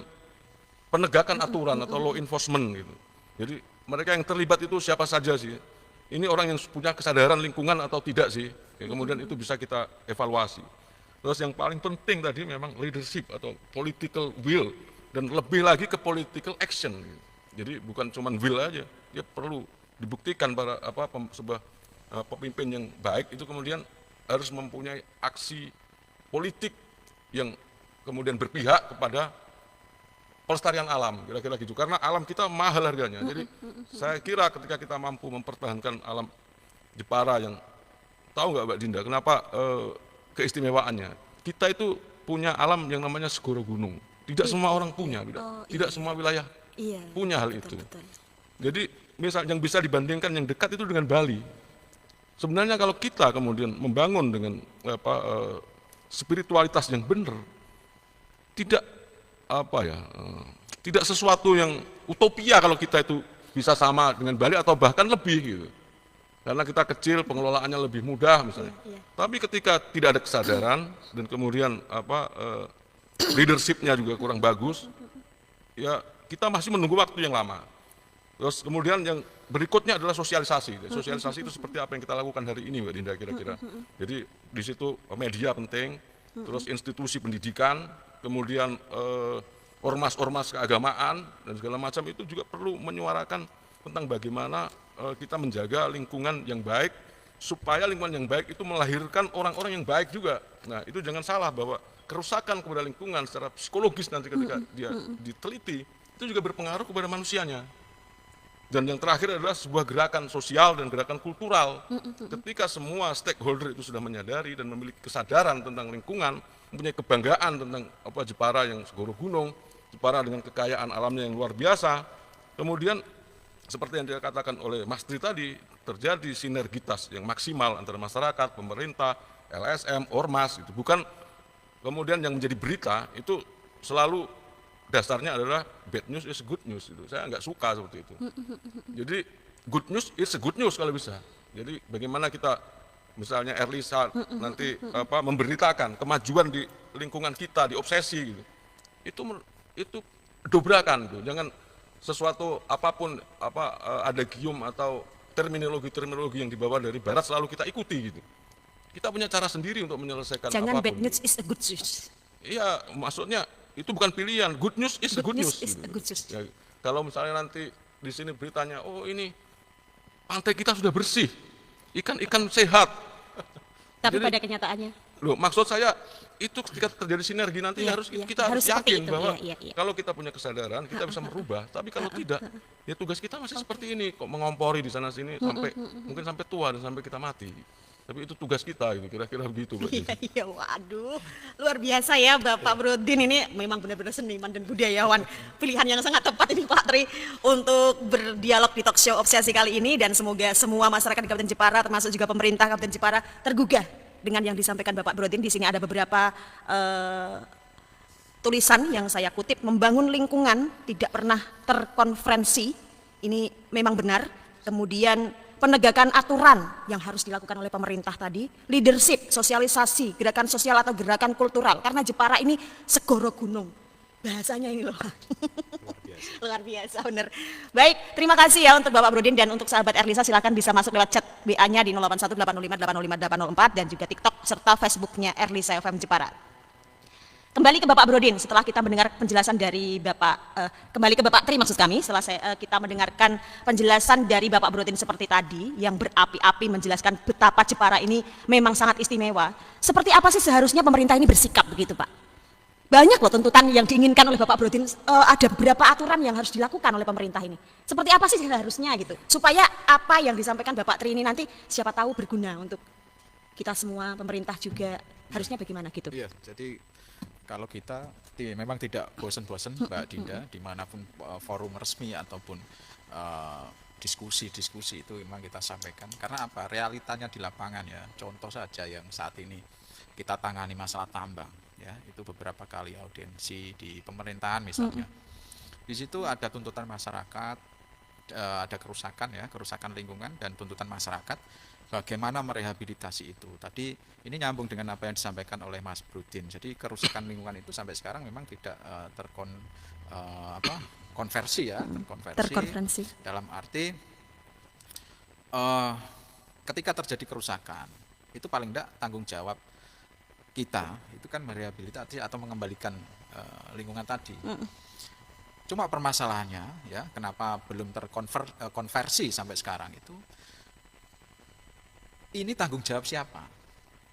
Speaker 4: penegakan aturan atau law enforcement gitu. Jadi mereka yang terlibat itu siapa saja sih? Ini orang yang punya kesadaran lingkungan atau tidak sih? Ya, kemudian itu bisa kita evaluasi. Terus yang paling penting tadi memang leadership atau political will, dan lebih lagi ke political action. Jadi bukan cuma will aja, dia perlu dibuktikan pada sebuah pemimpin yang baik itu kemudian harus mempunyai aksi politik yang kemudian berpihak kepada pelestarian alam, kira-kira gitu. Karena alam kita mahal harganya. Jadi saya kira ketika kita mampu mempertahankan alam Jepara yang, tahu nggak Mbak Dinda, kenapa keistimewaannya? Kita itu punya alam yang namanya segoro gunung. Tidak semua orang punya, tidak semua wilayah punya hal itu.
Speaker 2: Betul.
Speaker 4: Jadi misal yang bisa dibandingkan yang dekat itu dengan Bali. Sebenarnya kalau kita kemudian membangun dengan spiritualitas yang benar, tidak tidak sesuatu yang utopia kalau kita itu bisa sama dengan Bali atau bahkan lebih gitu. Karena kita kecil, pengelolaannya lebih mudah misalnya. Tapi ketika tidak ada kesadaran dan kemudian leadership-nya juga kurang bagus, ya kita masih menunggu waktu yang lama. Terus kemudian yang berikutnya adalah sosialisasi. Sosialisasi itu seperti apa yang kita lakukan hari ini, Mbak Dinda, kira-kira. Jadi di situ media penting, terus institusi pendidikan, kemudian ormas-ormas keagamaan dan segala macam itu juga perlu menyuarakan tentang bagaimana kita menjaga lingkungan yang baik, supaya lingkungan yang baik itu melahirkan orang-orang yang baik juga. Nah, itu jangan salah bahwa kerusakan kepada lingkungan secara psikologis nanti ketika dia diteliti, itu juga berpengaruh kepada manusianya. Dan yang terakhir adalah sebuah gerakan sosial dan gerakan kultural. Ketika semua stakeholder itu sudah menyadari dan memiliki kesadaran tentang lingkungan, mempunyai kebanggaan tentang Jepara yang segoro gunung, Jepara dengan kekayaan alamnya yang luar biasa, kemudian seperti yang dikatakan oleh Mas Tri tadi, terjadi sinergitas yang maksimal antara masyarakat, pemerintah, LSM, ormas, itu bukan kemudian yang menjadi berita itu selalu dasarnya adalah bad news is good news. Itu saya nggak suka seperti itu. Jadi good news is good news kalau bisa. Jadi bagaimana kita misalnya Erlisa nanti memberitakan kemajuan di lingkungan kita, di obsesi gitu. Itu dobrakan gitu. Jangan sesuatu apapun ada gium atau terminologi yang dibawa dari barat selalu kita ikuti gitu. Kita punya cara sendiri untuk menyelesaikan
Speaker 2: Jangan
Speaker 4: apapun.
Speaker 2: bad news is a good news.
Speaker 4: Iya, maksudnya itu bukan pilihan. Good news is good news.
Speaker 2: Is
Speaker 4: Gitu.
Speaker 2: a good news.
Speaker 4: Ya, kalau misalnya nanti di sini beritanya, oh ini pantai kita sudah bersih, ikan sehat.
Speaker 2: Tapi
Speaker 4: Jadi,
Speaker 2: pada kenyataannya,
Speaker 4: loh, maksud saya itu ketika terjadi sinergi nanti kita harus
Speaker 2: seperti
Speaker 4: yakin
Speaker 2: itu.
Speaker 4: bahwa
Speaker 2: Iya.
Speaker 4: kalau kita punya kesadaran kita bisa merubah. Tapi kalau tidak, ya tugas kita masih seperti ini, kok mengompori di sana sini sampai mungkin sampai tua dan sampai kita mati. Tapi itu tugas kita, gitu, kira-kira begitu, Mbak.
Speaker 2: Iya, waduh, luar biasa ya Bapak Brodin, ini memang benar-benar seniman dan budayawan. Pilihan yang sangat tepat ini Pak Tri untuk berdialog di talk show Obsesi kali ini, dan semoga semua masyarakat di Kabupaten Jepara termasuk juga pemerintah Kabupaten Jepara tergugah dengan yang disampaikan Bapak Brodin. Di sini ada beberapa tulisan yang saya kutip, membangun lingkungan tidak pernah terkonferensi, ini memang benar. Kemudian penegakan aturan yang harus dilakukan oleh pemerintah tadi, leadership, sosialisasi, gerakan sosial atau gerakan kultural, karena Jepara ini segoro gunung, bahasanya ini loh. Luar biasa, bener. Baik, terima kasih ya untuk Bapak Brodin, dan untuk sahabat Erlisa silakan bisa masuk lewat chat WA-nya di 081805805804 dan juga TikTok serta Facebooknya Erlisa FM Jepara. Kembali ke Bapak Brodin, setelah kita mendengar penjelasan dari kembali ke Bapak Tri maksud kami, setelah kita mendengarkan penjelasan dari Bapak Brodin seperti tadi, yang berapi-api menjelaskan betapa Jepara ini memang sangat istimewa. Seperti apa sih seharusnya pemerintah ini bersikap begitu Pak? Banyak loh tuntutan yang diinginkan oleh Bapak Brodin, ada beberapa aturan yang harus dilakukan oleh pemerintah ini. Seperti apa sih seharusnya gitu, supaya apa yang disampaikan Bapak Tri ini nanti siapa tahu berguna untuk kita semua, pemerintah juga, harusnya bagaimana gitu?
Speaker 3: Iya, jadi kalau kita memang tidak bosan-bosan Mbak Dinda, dimanapun forum resmi ataupun diskusi-diskusi itu memang kita sampaikan. Karena apa? Realitanya di lapangan ya. Contoh saja yang saat ini kita tangani masalah tambang, ya itu beberapa kali audiensi di pemerintahan misalnya. Di situ ada tuntutan masyarakat, ada kerusakan lingkungan dan tuntutan masyarakat. Bagaimana merehabilitasi itu? Tadi ini nyambung dengan apa yang disampaikan oleh Mas Brodin. Jadi kerusakan lingkungan itu sampai sekarang memang tidak terkonversi. Dalam arti ketika terjadi kerusakan itu paling tidak tanggung jawab kita itu kan merehabilitasi atau mengembalikan lingkungan tadi. Cuma permasalahannya ya, kenapa belum terkonversi sampai sekarang itu? Ini tanggung jawab siapa?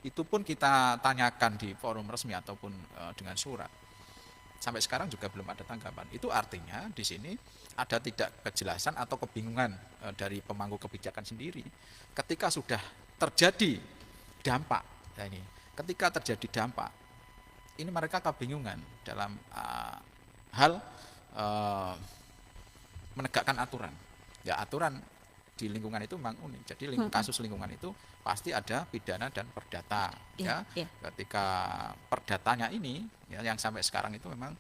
Speaker 3: Itu pun kita tanyakan di forum resmi ataupun dengan surat. Sampai sekarang juga belum ada tanggapan. Itu artinya di sini ada tidak kejelasan atau kebingungan dari pemangku kebijakan sendiri. Ketika sudah terjadi dampak, ketika terjadi dampak, ini mereka kebingungan dalam hal menegakkan aturan. Ya, aturan di lingkungan itu memang unik. Jadi kasus lingkungan itu pasti ada pidana dan perdata. Ya, ketika perdatanya ini ya, yang sampai sekarang itu memang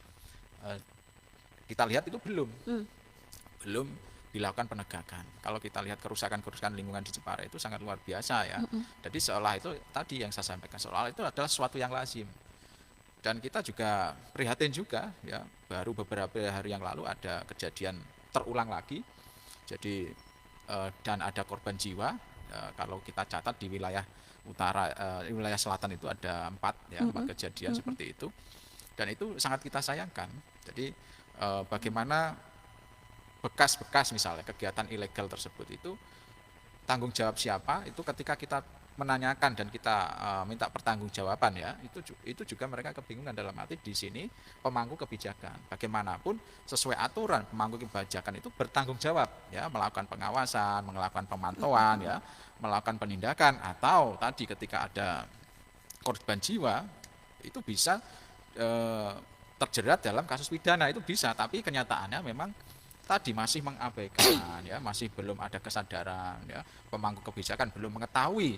Speaker 3: kita lihat itu belum dilakukan penegakan. Kalau kita lihat kerusakan lingkungan di Jepara itu sangat luar biasa ya. Jadi seolah itu tadi yang saya sampaikan, seolah itu adalah sesuatu yang lazim. Dan kita juga prihatin juga ya, baru beberapa hari yang lalu ada kejadian terulang lagi. Jadi dan ada korban jiwa. Kalau kita catat di wilayah utara, wilayah selatan itu ada 4 kejadian seperti itu. Dan itu sangat kita sayangkan. Jadi bagaimana bekas-bekas misalnya kegiatan ilegal tersebut itu tanggung jawab siapa, itu ketika kita menanyakan dan kita minta pertanggungjawaban ya, itu juga mereka kebingungan dalam arti di sini pemangku kebijakan. Bagaimanapun sesuai aturan pemangku kebijakan itu bertanggung jawab ya, melakukan pengawasan, melakukan pemantauan ya, melakukan penindakan, atau tadi ketika ada korban jiwa itu bisa terjerat dalam kasus pidana, itu bisa, tapi kenyataannya memang tadi masih mengabaikan ya, masih belum ada kesadaran ya, pemangku kebijakan belum mengetahui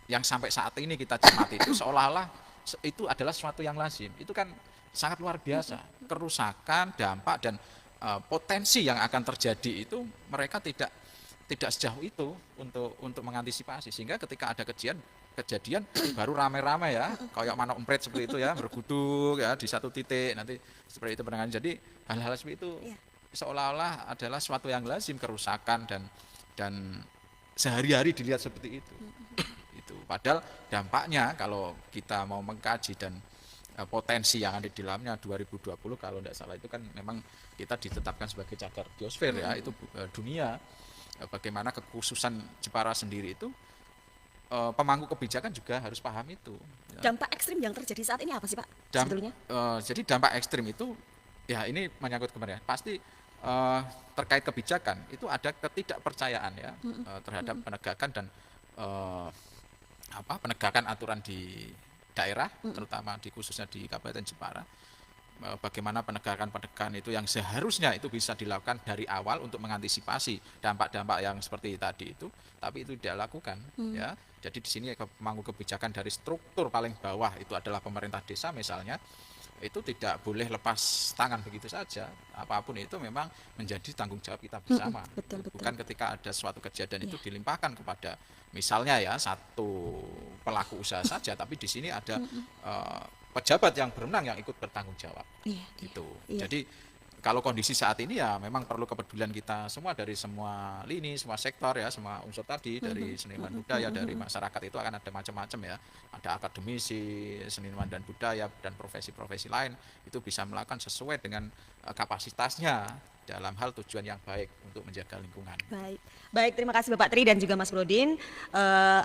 Speaker 3: yang sampai saat ini kita cermati itu seolah-olah itu adalah sesuatu yang lazim. Itu kan sangat luar biasa, kerusakan, dampak dan potensi yang akan terjadi itu mereka tidak sejauh itu untuk mengantisipasi, sehingga ketika ada kejadian baru rame-rame ya, kayak mana umpret seperti itu ya, berguduk ya di satu titik, nanti seperti itu penanganan. Jadi hal-hal seperti itu seolah-olah adalah sesuatu yang lazim, kerusakan dan sehari-hari dilihat seperti itu. Itu padahal dampaknya kalau kita mau mengkaji dan potensi yang ada di dalamnya 2020 kalau tidak salah itu kan memang kita ditetapkan sebagai cagar biosfer ya, itu dunia. Bagaimana kekhususan Jepara sendiri itu pemangku kebijakan juga harus paham itu.
Speaker 2: Dampak ekstrim yang terjadi saat ini apa sih Pak sebetulnya?
Speaker 3: Jadi dampak ekstrim itu ya ini menyangkut kemarin pasti terkait kebijakan itu ada ketidakpercayaan ya terhadap penegakan dan penegakan aturan di daerah, terutama khususnya di Kabupaten Jepara. Bagaimana penegakan itu yang seharusnya itu bisa dilakukan dari awal untuk mengantisipasi dampak-dampak yang seperti tadi itu, tapi itu tidak lakukan ya. Jadi di sini pemangku kebijakan dari struktur paling bawah itu adalah pemerintah desa misalnya, itu tidak boleh lepas tangan begitu saja. Apapun itu memang menjadi tanggung jawab kita bersama.
Speaker 2: Betul.
Speaker 3: Bukan ketika ada suatu kejadian itu dilimpahkan kepada misalnya ya satu pelaku usaha saja, tapi di sini ada pejabat yang berwenang yang ikut bertanggung jawab. Gitu. Jadi kalau kondisi saat ini ya memang perlu kepedulian kita semua dari semua lini, semua sektor ya, semua unsur tadi, dari seniman budaya, dari masyarakat itu akan ada macam-macam ya. Ada akademisi, seniman dan budaya dan profesi-profesi lain itu bisa melakukan sesuai dengan kapasitasnya dalam hal tujuan yang baik untuk menjaga lingkungan.
Speaker 2: Baik, terima kasih Bapak Tri dan juga Mas Brodin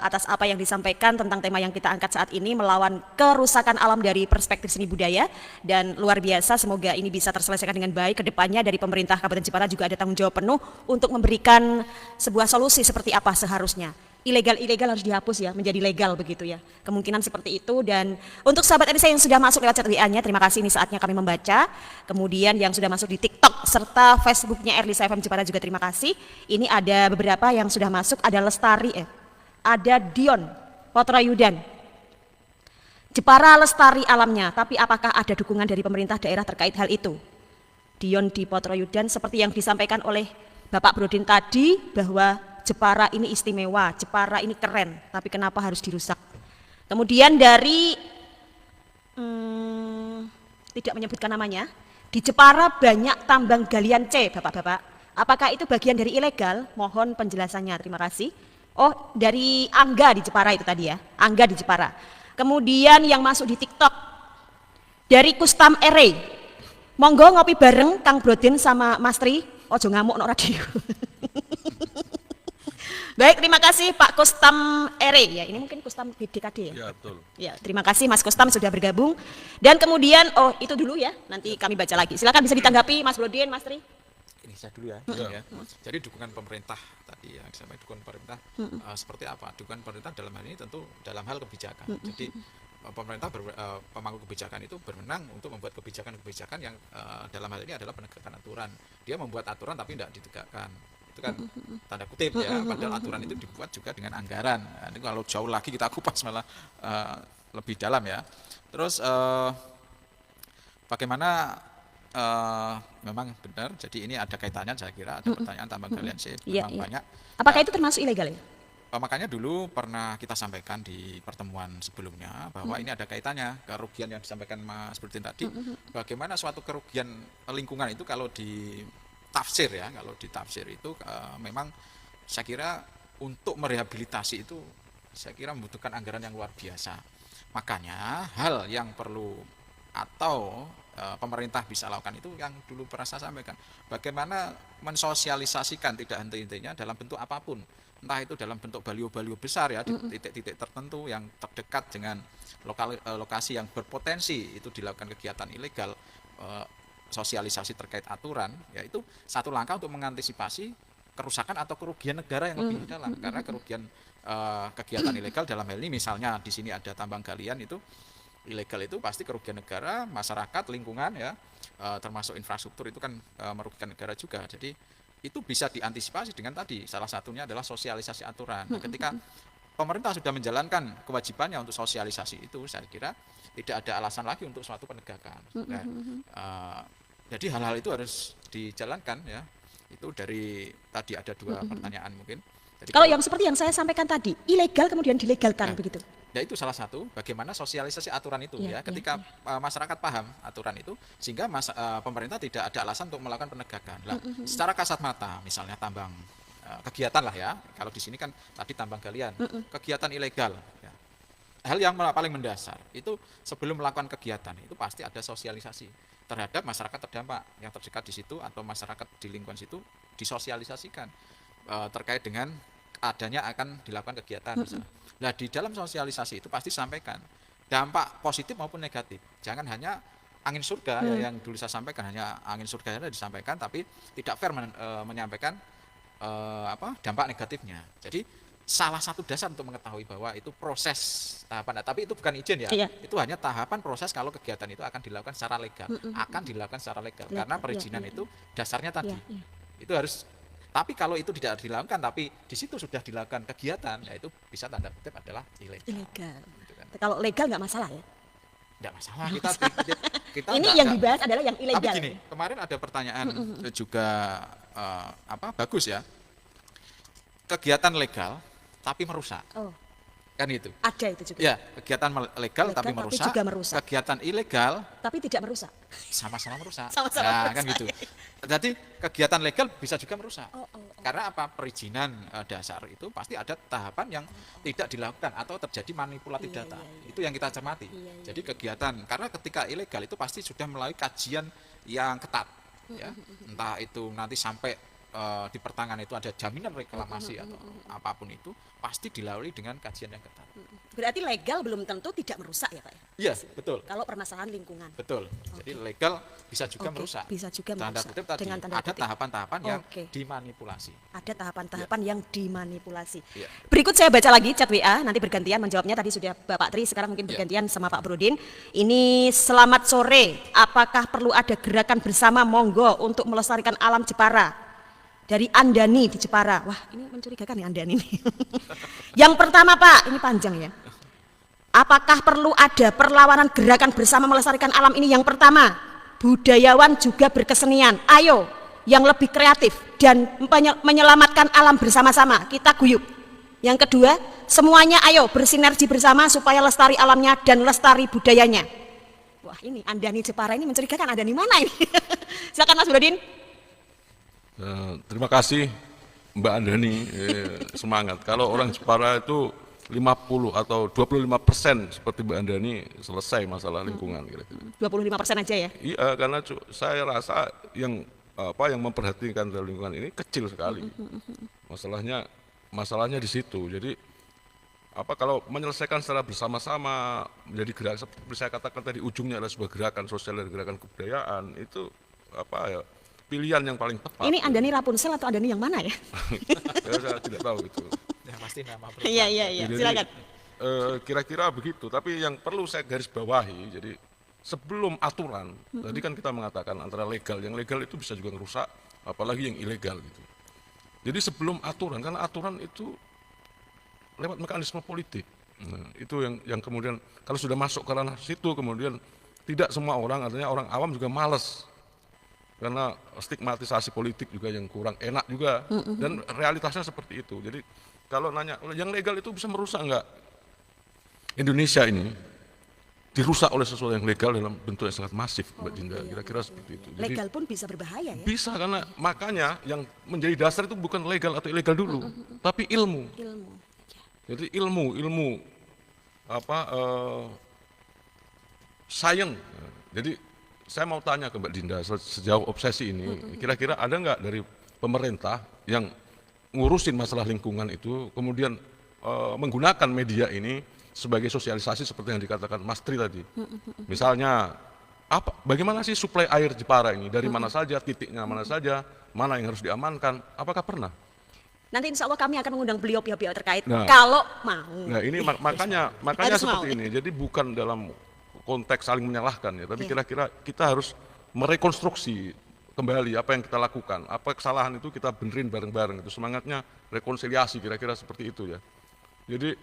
Speaker 2: atas apa yang disampaikan tentang tema yang kita angkat saat ini, melawan kerusakan alam dari perspektif seni budaya, dan luar biasa, semoga ini bisa terselesaikan dengan baik. Kedepannya dari pemerintah Kabupaten Jepara juga ada tanggung jawab penuh untuk memberikan sebuah solusi seperti apa seharusnya. Ilegal harus dihapus ya, menjadi legal begitu ya. Kemungkinan seperti itu. Dan untuk sahabat Elisa yang sudah masuk lewat chat WA-nya, terima kasih, ini saatnya kami membaca. Kemudian yang sudah masuk di TikTok serta Facebooknya Erlisa FM Jepara juga terima kasih. Ini ada beberapa yang sudah masuk, ada Lestari, ada Dion Potroyudan. Jepara lestari alamnya, tapi apakah ada dukungan dari pemerintah daerah terkait hal itu? Dion di Potroyudan, seperti yang disampaikan oleh Bapak Brodin tadi, bahwa Jepara ini istimewa, Jepara ini keren, tapi kenapa harus dirusak? Kemudian dari tidak menyebutkan namanya, di Jepara banyak tambang galian C, Bapak-bapak. Apakah itu bagian dari ilegal? Mohon penjelasannya, terima kasih. Oh, dari Angga di Jepara itu tadi ya, Angga di Jepara. Kemudian yang masuk di TikTok dari Kustam Ere, monggo ngopi bareng Kang Brodin sama Mas Tri, ojo ngamuk no radio. Baik, terima kasih Pak Kustam Ere ya. Ini mungkin Kustam DKD ya.
Speaker 4: Ya, betul.
Speaker 2: Ya, terima kasih Mas Kustam sudah bergabung. Dan kemudian itu dulu ya. Nanti kami baca lagi. Silakan bisa ditanggapi Mas Brodin, Mas Tri.
Speaker 3: Ini saya dulu ya. Jadi dukungan pemerintah tadi ya, sampai dukungan pemerintah seperti apa? Dukungan pemerintah dalam hal ini tentu dalam hal kebijakan. Jadi pemerintah pemangku kebijakan itu berwenang untuk membuat kebijakan-kebijakan yang dalam hal ini adalah penegakan aturan. Dia membuat aturan tapi tidak ditegakkan. Itu kan tanda kutip ya, padahal aturan itu dibuat juga dengan anggaran. Nah, ini kalau jauh lagi kita kupas malah lebih dalam ya. Terus bagaimana memang benar, jadi ini ada kaitannya saya kira, ada pertanyaan tambang galian sih memang banyak.
Speaker 2: Apakah itu termasuk ilegal ya?
Speaker 3: Makanya dulu pernah kita sampaikan di pertemuan sebelumnya bahwa ini ada kaitannya kerugian yang disampaikan Mas Burdin tadi. Bagaimana suatu kerugian lingkungan itu kalau ditafsir ya, kalau ditafsir itu memang saya kira untuk merehabilitasi itu saya kira membutuhkan anggaran yang luar biasa. Makanya hal yang perlu atau pemerintah bisa lakukan itu yang dulu pernah saya sampaikan. Bagaimana mensosialisasikan tidak henti-hentinya dalam bentuk apapun. Entah itu dalam bentuk baliho-baliho besar ya di titik-titik tertentu yang terdekat dengan lokasi yang berpotensi itu dilakukan kegiatan ilegal, sosialisasi terkait aturan, yaitu satu langkah untuk mengantisipasi kerusakan atau kerugian negara yang lebih dalam. Karena kerugian kegiatan ilegal dalam hal ini misalnya di sini ada tambang galian itu ilegal, itu pasti kerugian negara, masyarakat, lingkungan ya, termasuk infrastruktur itu kan merugikan negara juga. Jadi itu bisa diantisipasi dengan tadi, salah satunya adalah sosialisasi aturan. Nah, ketika pemerintah sudah menjalankan kewajibannya untuk sosialisasi itu, saya kira tidak ada alasan lagi untuk suatu penegakan. Nah, jadi hal-hal itu harus dijalankan ya. Itu dari tadi ada dua pertanyaan mungkin. Jadi
Speaker 2: kalau yang seperti yang saya sampaikan tadi, ilegal kemudian dilegalkan begitu.
Speaker 3: Ya itu salah satu bagaimana sosialisasi aturan itu ya. Ketika masyarakat paham aturan itu, sehingga pemerintah tidak ada alasan untuk melakukan penegakan. Lah, secara kasat mata misalnya tambang kegiatan lah ya. Kalau di sini kan tadi tambang galian, kegiatan ilegal. Ya. Hal yang paling mendasar itu sebelum melakukan kegiatan itu pasti ada sosialisasi terhadap masyarakat terdampak yang terdekat di situ atau masyarakat di lingkungan situ, disosialisasikan terkait dengan adanya akan dilakukan kegiatan misalnya. Nah, di dalam sosialisasi itu pasti sampaikan dampak positif maupun negatif. Jangan hanya angin surga yang dulu saya sampaikan, hanya angin surga saja disampaikan tapi tidak fair menyampaikan dampak negatifnya. Jadi salah satu dasar untuk mengetahui bahwa itu proses tahapan, tapi itu bukan izin ya. Itu hanya tahapan proses kalau kegiatan itu akan dilakukan secara legal, akan dilakukan secara legal karena perizinan itu dasarnya tadi. Itu harus. Tapi kalau itu tidak dilakukan, tapi di situ sudah dilakukan kegiatan, ya itu bisa tanda kutip adalah ilegal. Gitu kan.
Speaker 2: Kalau legal nggak masalah ya?
Speaker 3: Nggak masalah. Kita
Speaker 2: ini yang dibahas adalah yang ilegal.
Speaker 3: Tapi gini, kemarin ada pertanyaan juga bagus ya. Kegiatan legal tapi merusak. Kan itu.
Speaker 2: Ada itu juga.
Speaker 3: Ya, kegiatan legal tapi merusak.
Speaker 2: Juga merusak.
Speaker 3: Kegiatan ilegal
Speaker 2: tapi tidak merusak.
Speaker 3: Sama-sama merusak.
Speaker 2: Sama-sama merusak.
Speaker 3: Kan gitu. Jadi kegiatan legal bisa juga merusak. Karena apa? Perizinan dasar itu pasti ada tahapan yang tidak dilakukan atau terjadi manipulatif data. Itu yang kita cermati. Jadi kegiatan, karena ketika ilegal itu pasti sudah melalui kajian yang ketat. Ya. Entah itu nanti sampai di pertengahan itu ada jaminan reklamasi atau apapun itu pasti dilalui dengan kajian yang ketat.
Speaker 2: Berarti legal belum tentu tidak merusak ya Pak ya?
Speaker 3: Iya, betul.
Speaker 2: Kalau permasalahan lingkungan.
Speaker 3: Betul. Jadi legal bisa juga merusak.
Speaker 2: Bisa juga
Speaker 3: tanda
Speaker 2: merusak.
Speaker 3: Kutip tadi,
Speaker 2: dengan tanda
Speaker 3: ada
Speaker 2: kutip.
Speaker 3: tahapan-tahapan yang dimanipulasi.
Speaker 2: Ada tahapan-tahapan yang dimanipulasi.
Speaker 3: Ya.
Speaker 2: Berikut saya baca lagi chat WA, nanti bergantian menjawabnya. Tadi sudah Bapak Tri, sekarang mungkin bergantian sama Pak Brodin. Ini selamat sore, apakah perlu ada gerakan bersama monggo untuk melestarikan alam Jepara? Dari Andani di Jepara. Wah, ini mencurigakan ya Andani ini. Yang pertama Pak, ini panjang ya. Apakah perlu ada perlawanan gerakan bersama melestarikan alam ini? Yang pertama, budayawan juga berkesenian. Ayo, yang lebih kreatif dan menyelamatkan alam bersama-sama. Kita guyup. Yang kedua, semuanya ayo bersinergi bersama supaya lestari alamnya dan lestari budayanya. Wah, ini Andani Jepara ini mencurigakan. Andani mana ini? Silakan Mas Brodin.
Speaker 4: Terima kasih Mbak Andani, semangat. Kalau orang Jepara itu 50 atau 25% seperti Mbak Andani selesai masalah lingkungan.
Speaker 2: 25% aja ya?
Speaker 4: Iya, karena saya rasa yang memperhatikan lingkungan ini kecil sekali. Masalahnya di situ. Jadi kalau menyelesaikan secara bersama-sama menjadi gerakan seperti saya katakan tadi, ujungnya adalah sebuah gerakan sosial dan gerakan kebudayaan, itu pilihan yang paling tepat.
Speaker 2: Ini Andani Rapunzel atau Andani yang mana ya?
Speaker 4: Saya tidak tahu itu.
Speaker 3: Yang pasti nama.
Speaker 2: Iya, silakan.
Speaker 4: kira-kira begitu. Tapi yang perlu saya garis bawahi, jadi sebelum aturan, tadi kan kita mengatakan antara legal, yang legal itu bisa juga merusak, apalagi yang ilegal gitu. Jadi sebelum aturan, karena aturan itu lewat mekanisme politik. Nah, itu yang kemudian kalau sudah masuk ke ranah situ, kemudian tidak semua orang, artinya orang awam juga malas karena stigmatisasi politik juga yang kurang enak juga, dan realitasnya seperti itu. Jadi kalau nanya yang legal itu bisa merusak enggak? Indonesia ini dirusak oleh sesuatu yang legal dalam bentuk yang sangat masif, Mbak Dinda. Kira-kira seperti itu. Jadi,
Speaker 2: Legal pun bisa berbahaya ya.
Speaker 4: bisa, karena makanya yang menjadi dasar itu bukan legal atau ilegal dulu, tapi ilmu.
Speaker 2: Ilmu.
Speaker 4: Jadi ilmu sains. Jadi saya mau tanya ke Mbak Dinda, sejauh obsesi ini, kira-kira ada nggak dari pemerintah yang ngurusin masalah lingkungan itu, kemudian menggunakan media ini sebagai sosialisasi seperti yang dikatakan Mas Tri tadi. Misalnya, bagaimana sih suplai air Jepara ini, dari mana saja, titiknya mana saja, mana yang harus diamankan, apakah pernah?
Speaker 2: Nanti insya Allah kami akan mengundang beliau pihak-pihak terkait
Speaker 4: Nah,
Speaker 2: kalau mau.
Speaker 4: Nah ini makanya
Speaker 2: Harus
Speaker 4: seperti
Speaker 2: mau.
Speaker 4: ini. Jadi bukan dalam konteks saling menyalahkan ya, tapi kira-kira kita harus merekonstruksi kembali apa yang kita lakukan, apa kesalahan itu kita benerin bareng-bareng. Itu semangatnya rekonsiliasi, kira-kira seperti itu ya. Jadi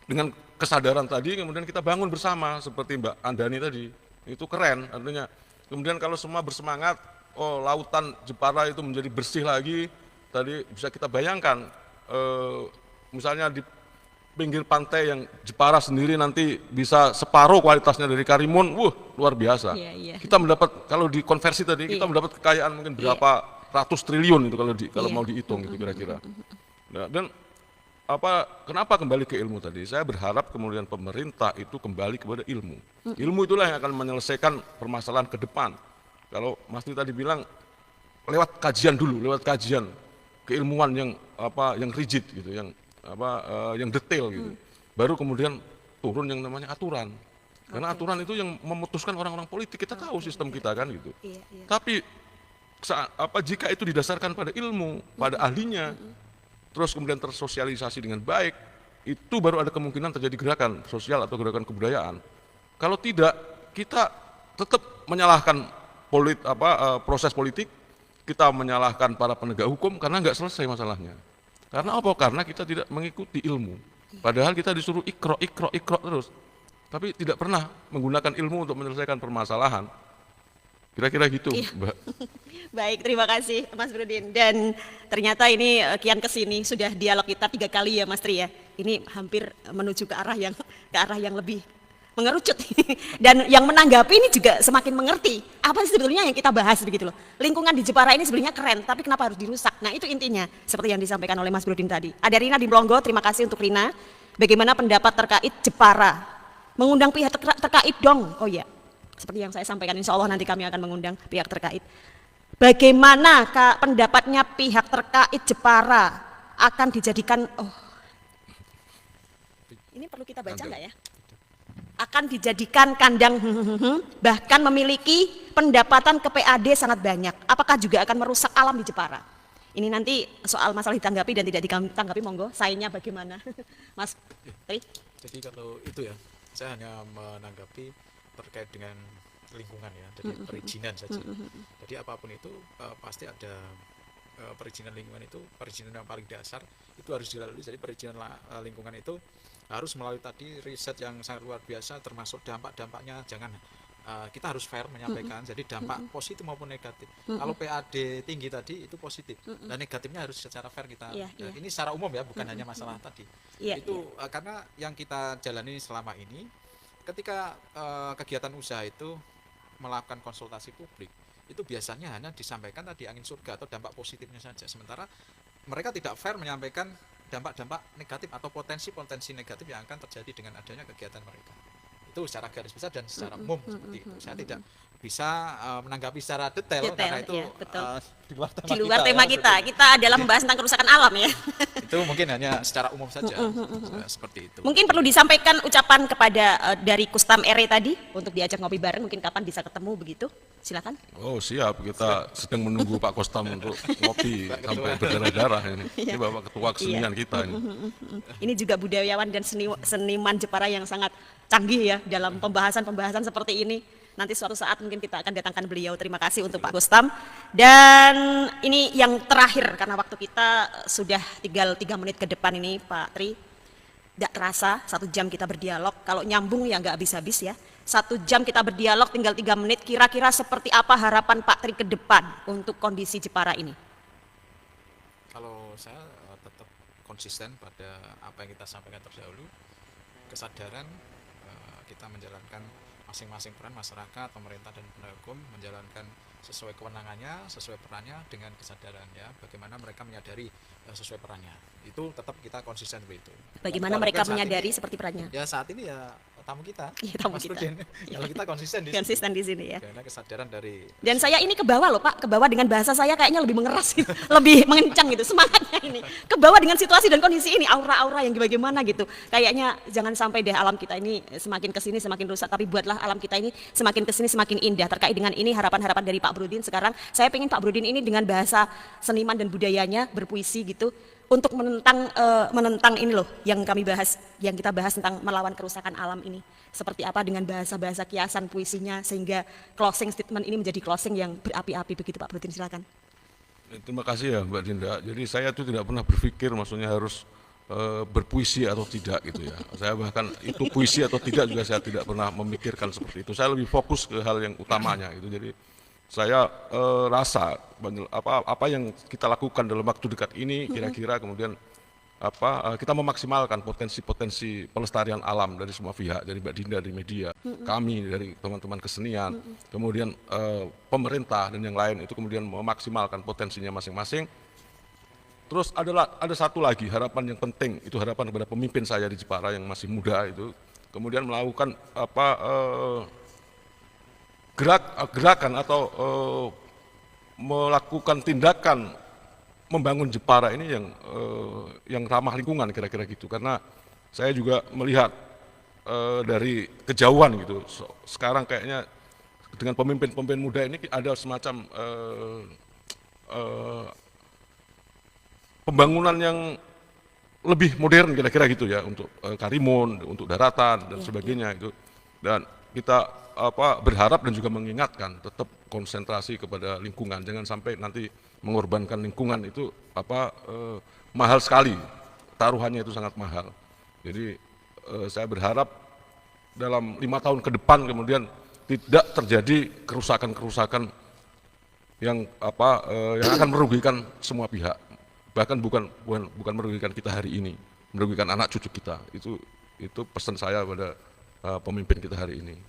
Speaker 4: dengan kesadaran tadi kemudian kita bangun bersama seperti Mbak Andani tadi, itu keren artinya. Kemudian kalau semua bersemangat, oh lautan Jepara itu menjadi bersih lagi. Tadi bisa kita bayangkan, misalnya di pinggir pantai yang Jepara sendiri nanti bisa separuh kualitasnya dari Karimun, luar biasa. Kita mendapat, kalau dikonversi tadi, kita mendapat kekayaan mungkin berapa ratus triliun itu kalau mau dihitung itu kira-kira. Nah, dan kenapa kembali ke ilmu tadi? Saya berharap kemudian pemerintah itu kembali kepada ilmu. Ilmu itulah yang akan menyelesaikan permasalahan ke depan. Kalau Mas Tri tadi bilang lewat kajian dulu, lewat kajian keilmuan yang rigid gitu, yang detail gitu. Baru kemudian turun yang namanya aturan. Karena aturan itu yang memutuskan orang-orang politik, kita tahu sistem kita kan gitu. Tapi jika itu didasarkan pada ilmu, pada ahlinya, terus kemudian tersosialisasi dengan baik, itu baru ada kemungkinan terjadi gerakan sosial atau gerakan kebudayaan. Kalau tidak, kita tetap menyalahkan proses politik, kita menyalahkan para penegak hukum karena nggak selesai masalahnya. Karena apa? Karena kita tidak mengikuti ilmu. Padahal kita disuruh ikro terus. Tapi tidak pernah menggunakan ilmu untuk menyelesaikan permasalahan. Kira-kira gitu, Mbak.
Speaker 2: Baik, terima kasih Mas Brudin. Dan ternyata ini kian kesini sudah dialog kita 3 kali ya Mas Tri ya. Ini hampir menuju ke arah yang lebih mengerucut. Dan yang menanggapi ini juga semakin mengerti apa sih sebetulnya yang kita bahas begitu loh. Lingkungan di Jepara ini sebenarnya keren, tapi kenapa harus dirusak? Nah itu intinya seperti yang disampaikan oleh Mas Brudin tadi. Ada Rina di Blonggo, terima kasih untuk Rina. Bagaimana pendapat terkait Jepara? Mengundang pihak terkait dong. Oh iya, seperti yang saya sampaikan, insya Allah nanti kami akan mengundang pihak terkait. Bagaimana pendapatnya pihak terkait Jepara akan dijadikan, ini perlu kita baca nggak ya? Akan dijadikan kandang, bahkan memiliki pendapatan ke PAD sangat banyak. Apakah juga akan merusak alam di Jepara? Ini nanti soal masalah ditanggapi dan tidak ditanggapi, monggo. Sayangnya bagaimana, Mas Tri?
Speaker 3: Jadi kalau itu ya, saya hanya menanggapi terkait dengan lingkungan ya, jadi perizinan saja. Jadi apapun itu pasti ada perizinan lingkungan itu, perizinan yang paling dasar itu harus dilalui. Jadi perizinan lingkungan itu harus melalui tadi riset yang sangat luar biasa, termasuk dampak-dampaknya. Jangan kita harus fair menyampaikan, jadi dampak positif maupun negatif. Kalau PAD tinggi tadi itu positif, dan negatifnya harus secara fair kita. Ini secara umum ya, bukan hanya masalah tadi. Karena yang kita jalani selama ini, ketika kegiatan usaha itu melakukan konsultasi publik, itu biasanya hanya disampaikan tadi angin surga atau dampak positifnya saja. Sementara mereka tidak fair menyampaikan dampak-dampak negatif atau potensi-potensi negatif yang akan terjadi dengan adanya kegiatan mereka. Itu secara garis besar dan secara umum seperti itu. Saya tidak bisa menanggapi secara detail karena itu
Speaker 2: ya, betul.
Speaker 3: Di luar tema
Speaker 2: Di luar tema
Speaker 3: ya,
Speaker 2: kita. Kita adalah membahas tentang kerusakan alam ya.
Speaker 3: itu mungkin hanya secara umum saja seperti itu.
Speaker 2: Mungkin perlu disampaikan ucapan kepada dari Kustam RE tadi untuk diajak ngopi bareng, mungkin kapan bisa ketemu begitu. Silakan.
Speaker 4: Oh siap, kita sedang menunggu Pak Kostam untuk ngopi sampai berdarah-darah ini. Ini Bapak Ketua Kesenian kita ini.
Speaker 2: Ini juga budayawan dan seniman Jepara yang sangat canggih ya dalam pembahasan-pembahasan seperti ini. Nanti suatu saat mungkin kita akan datangkan beliau. Terima kasih untuk Pak Kostam. Dan ini yang terakhir karena waktu kita sudah tinggal 3 menit ke depan ini Pak Tri. Tidak terasa 1 jam kita berdialog. Kalau nyambung ya nggak habis-habis ya. 1 jam kita berdialog tinggal 3 menit. Kira-kira seperti apa harapan Pak Tri ke depan untuk kondisi Jepara ini?
Speaker 3: Kalau saya tetap konsisten pada apa yang kita sampaikan terdahulu, kesadaran kita menjalankan masing-masing peran masyarakat, pemerintah dan penegak hukum menjalankan sesuai kewenangannya, sesuai perannya dengan kesadaran ya. Bagaimana mereka menyadari sesuai perannya. Itu tetap kita konsisten begitu.
Speaker 2: Bagaimana mereka menyadari seperti perannya?
Speaker 3: Ya saat ini ya tamu kita.
Speaker 2: Ya, tamu
Speaker 3: Mas
Speaker 2: kita.
Speaker 3: Rudin. Kalau kita konsisten di
Speaker 2: Konsisten di sini ya.
Speaker 3: karena kesadaran dari
Speaker 2: Dan saya ini ke bawah loh Pak, ke bawah dengan bahasa saya kayaknya lebih mengeras gitu, lebih mengencang gitu semangatnya ini. Ke bawah dengan situasi dan kondisi ini, aura-aura yang bagaimana gitu. Kayaknya jangan sampai deh alam kita ini semakin kesini semakin rusak, tapi buatlah alam kita ini semakin kesini semakin indah. Terkait dengan ini harapan-harapan dari Pak Brudin sekarang, saya pengen Pak Brudin ini dengan bahasa seniman dan budayanya berpuisi gitu, untuk menentang ini loh yang kami bahas, yang kita bahas tentang melawan kerusakan alam ini. Seperti apa dengan bahasa-bahasa kiasan puisinya sehingga closing statement ini menjadi closing yang berapi-api begitu Pak Brudin, silakan.
Speaker 4: Terima kasih ya Mbak Dinda. Jadi saya tuh tidak pernah berpikir maksudnya harus berpuisi atau tidak gitu ya. Saya bahkan itu puisi atau tidak juga saya tidak pernah memikirkan seperti itu. Saya lebih fokus ke hal yang utamanya gitu. Jadi saya rasa apa yang kita lakukan dalam waktu dekat ini kira-kira kemudian kita memaksimalkan potensi-potensi pelestarian alam dari semua pihak, dari Mbak Dinda, dari media, kami dari teman-teman kesenian, kemudian pemerintah dan yang lain itu kemudian memaksimalkan potensinya masing-masing. Terus ada satu lagi harapan yang penting, itu harapan kepada pemimpin saya di Jepara yang masih muda itu, kemudian melakukan gerakan atau melakukan tindakan membangun Jepara ini yang ramah lingkungan kira-kira gitu. Karena saya juga melihat dari kejauhan gitu. Sekarang kayaknya dengan pemimpin-pemimpin muda ini ada semacam pembangunan yang lebih modern kira-kira gitu ya, untuk Karimun, untuk daratan dan sebagainya itu. Dan kita berharap dan juga mengingatkan tetap konsentrasi kepada lingkungan, jangan sampai nanti mengorbankan lingkungan itu mahal sekali, taruhannya itu sangat mahal. Jadi saya berharap dalam 5 tahun ke depan kemudian tidak terjadi kerusakan-kerusakan yang akan merugikan semua pihak, bahkan bukan merugikan kita hari ini, merugikan anak cucu kita. Itu pesan saya pada pemimpin kita hari ini.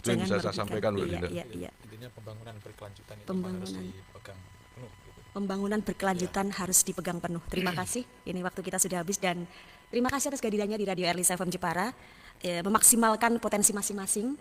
Speaker 4: Itu yang bisa saya sampaikan, Mbak Dinda.
Speaker 2: Iya.
Speaker 3: intinya pembangunan berkelanjutan itu
Speaker 2: Pembangunan.
Speaker 3: harus dipegang penuh gitu.
Speaker 2: Pembangunan berkelanjutan harus dipegang penuh. Terima kasih. Ini waktu kita sudah habis dan terima kasih atas kehadirannya di Radio Erlisa FM Jepara. Memaksimalkan potensi masing-masing.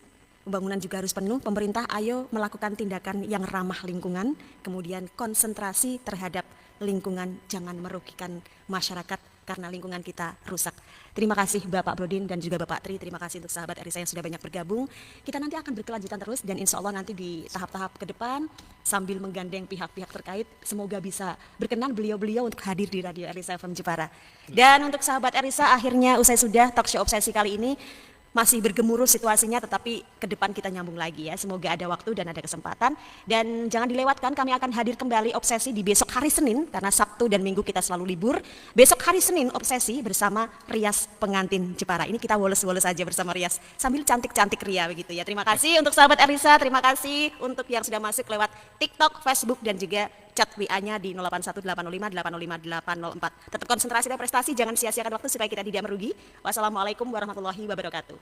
Speaker 2: Pembangunan juga harus penuh. Pemerintah ayo melakukan tindakan yang ramah lingkungan. Kemudian konsentrasi terhadap lingkungan, jangan merugikan masyarakat karena lingkungan kita rusak. Terima kasih Bapak Brudin dan juga Bapak Tri. Terima kasih untuk sahabat Erlisa yang sudah banyak bergabung. Kita nanti akan berkelanjutan terus dan insya Allah nanti di tahap-tahap ke depan sambil menggandeng pihak-pihak terkait, semoga bisa berkenan beliau-beliau untuk hadir di Radio Erlisa FM Jepara. Dan untuk sahabat Erlisa, akhirnya usai sudah talk show obsesi kali ini. Masih bergemuruh situasinya, tetapi ke depan kita nyambung lagi ya. Semoga ada waktu dan ada kesempatan. Dan jangan dilewatkan, kami akan hadir kembali Obsesi di besok hari Senin, karena Sabtu dan Minggu kita selalu libur. Besok hari Senin Obsesi bersama Rias pengantin Jepara. Ini kita woles-woles aja bersama Rias, sambil cantik-cantik ria begitu ya. Terima kasih untuk sahabat Erlisa, terima kasih untuk yang sudah masuk lewat TikTok, Facebook, dan juga chat WA-nya di 081805805804. Tetap konsentrasi dan prestasi, jangan sia-siakan waktu supaya kita tidak merugi. Wassalamualaikum warahmatullahi wabarakatuh.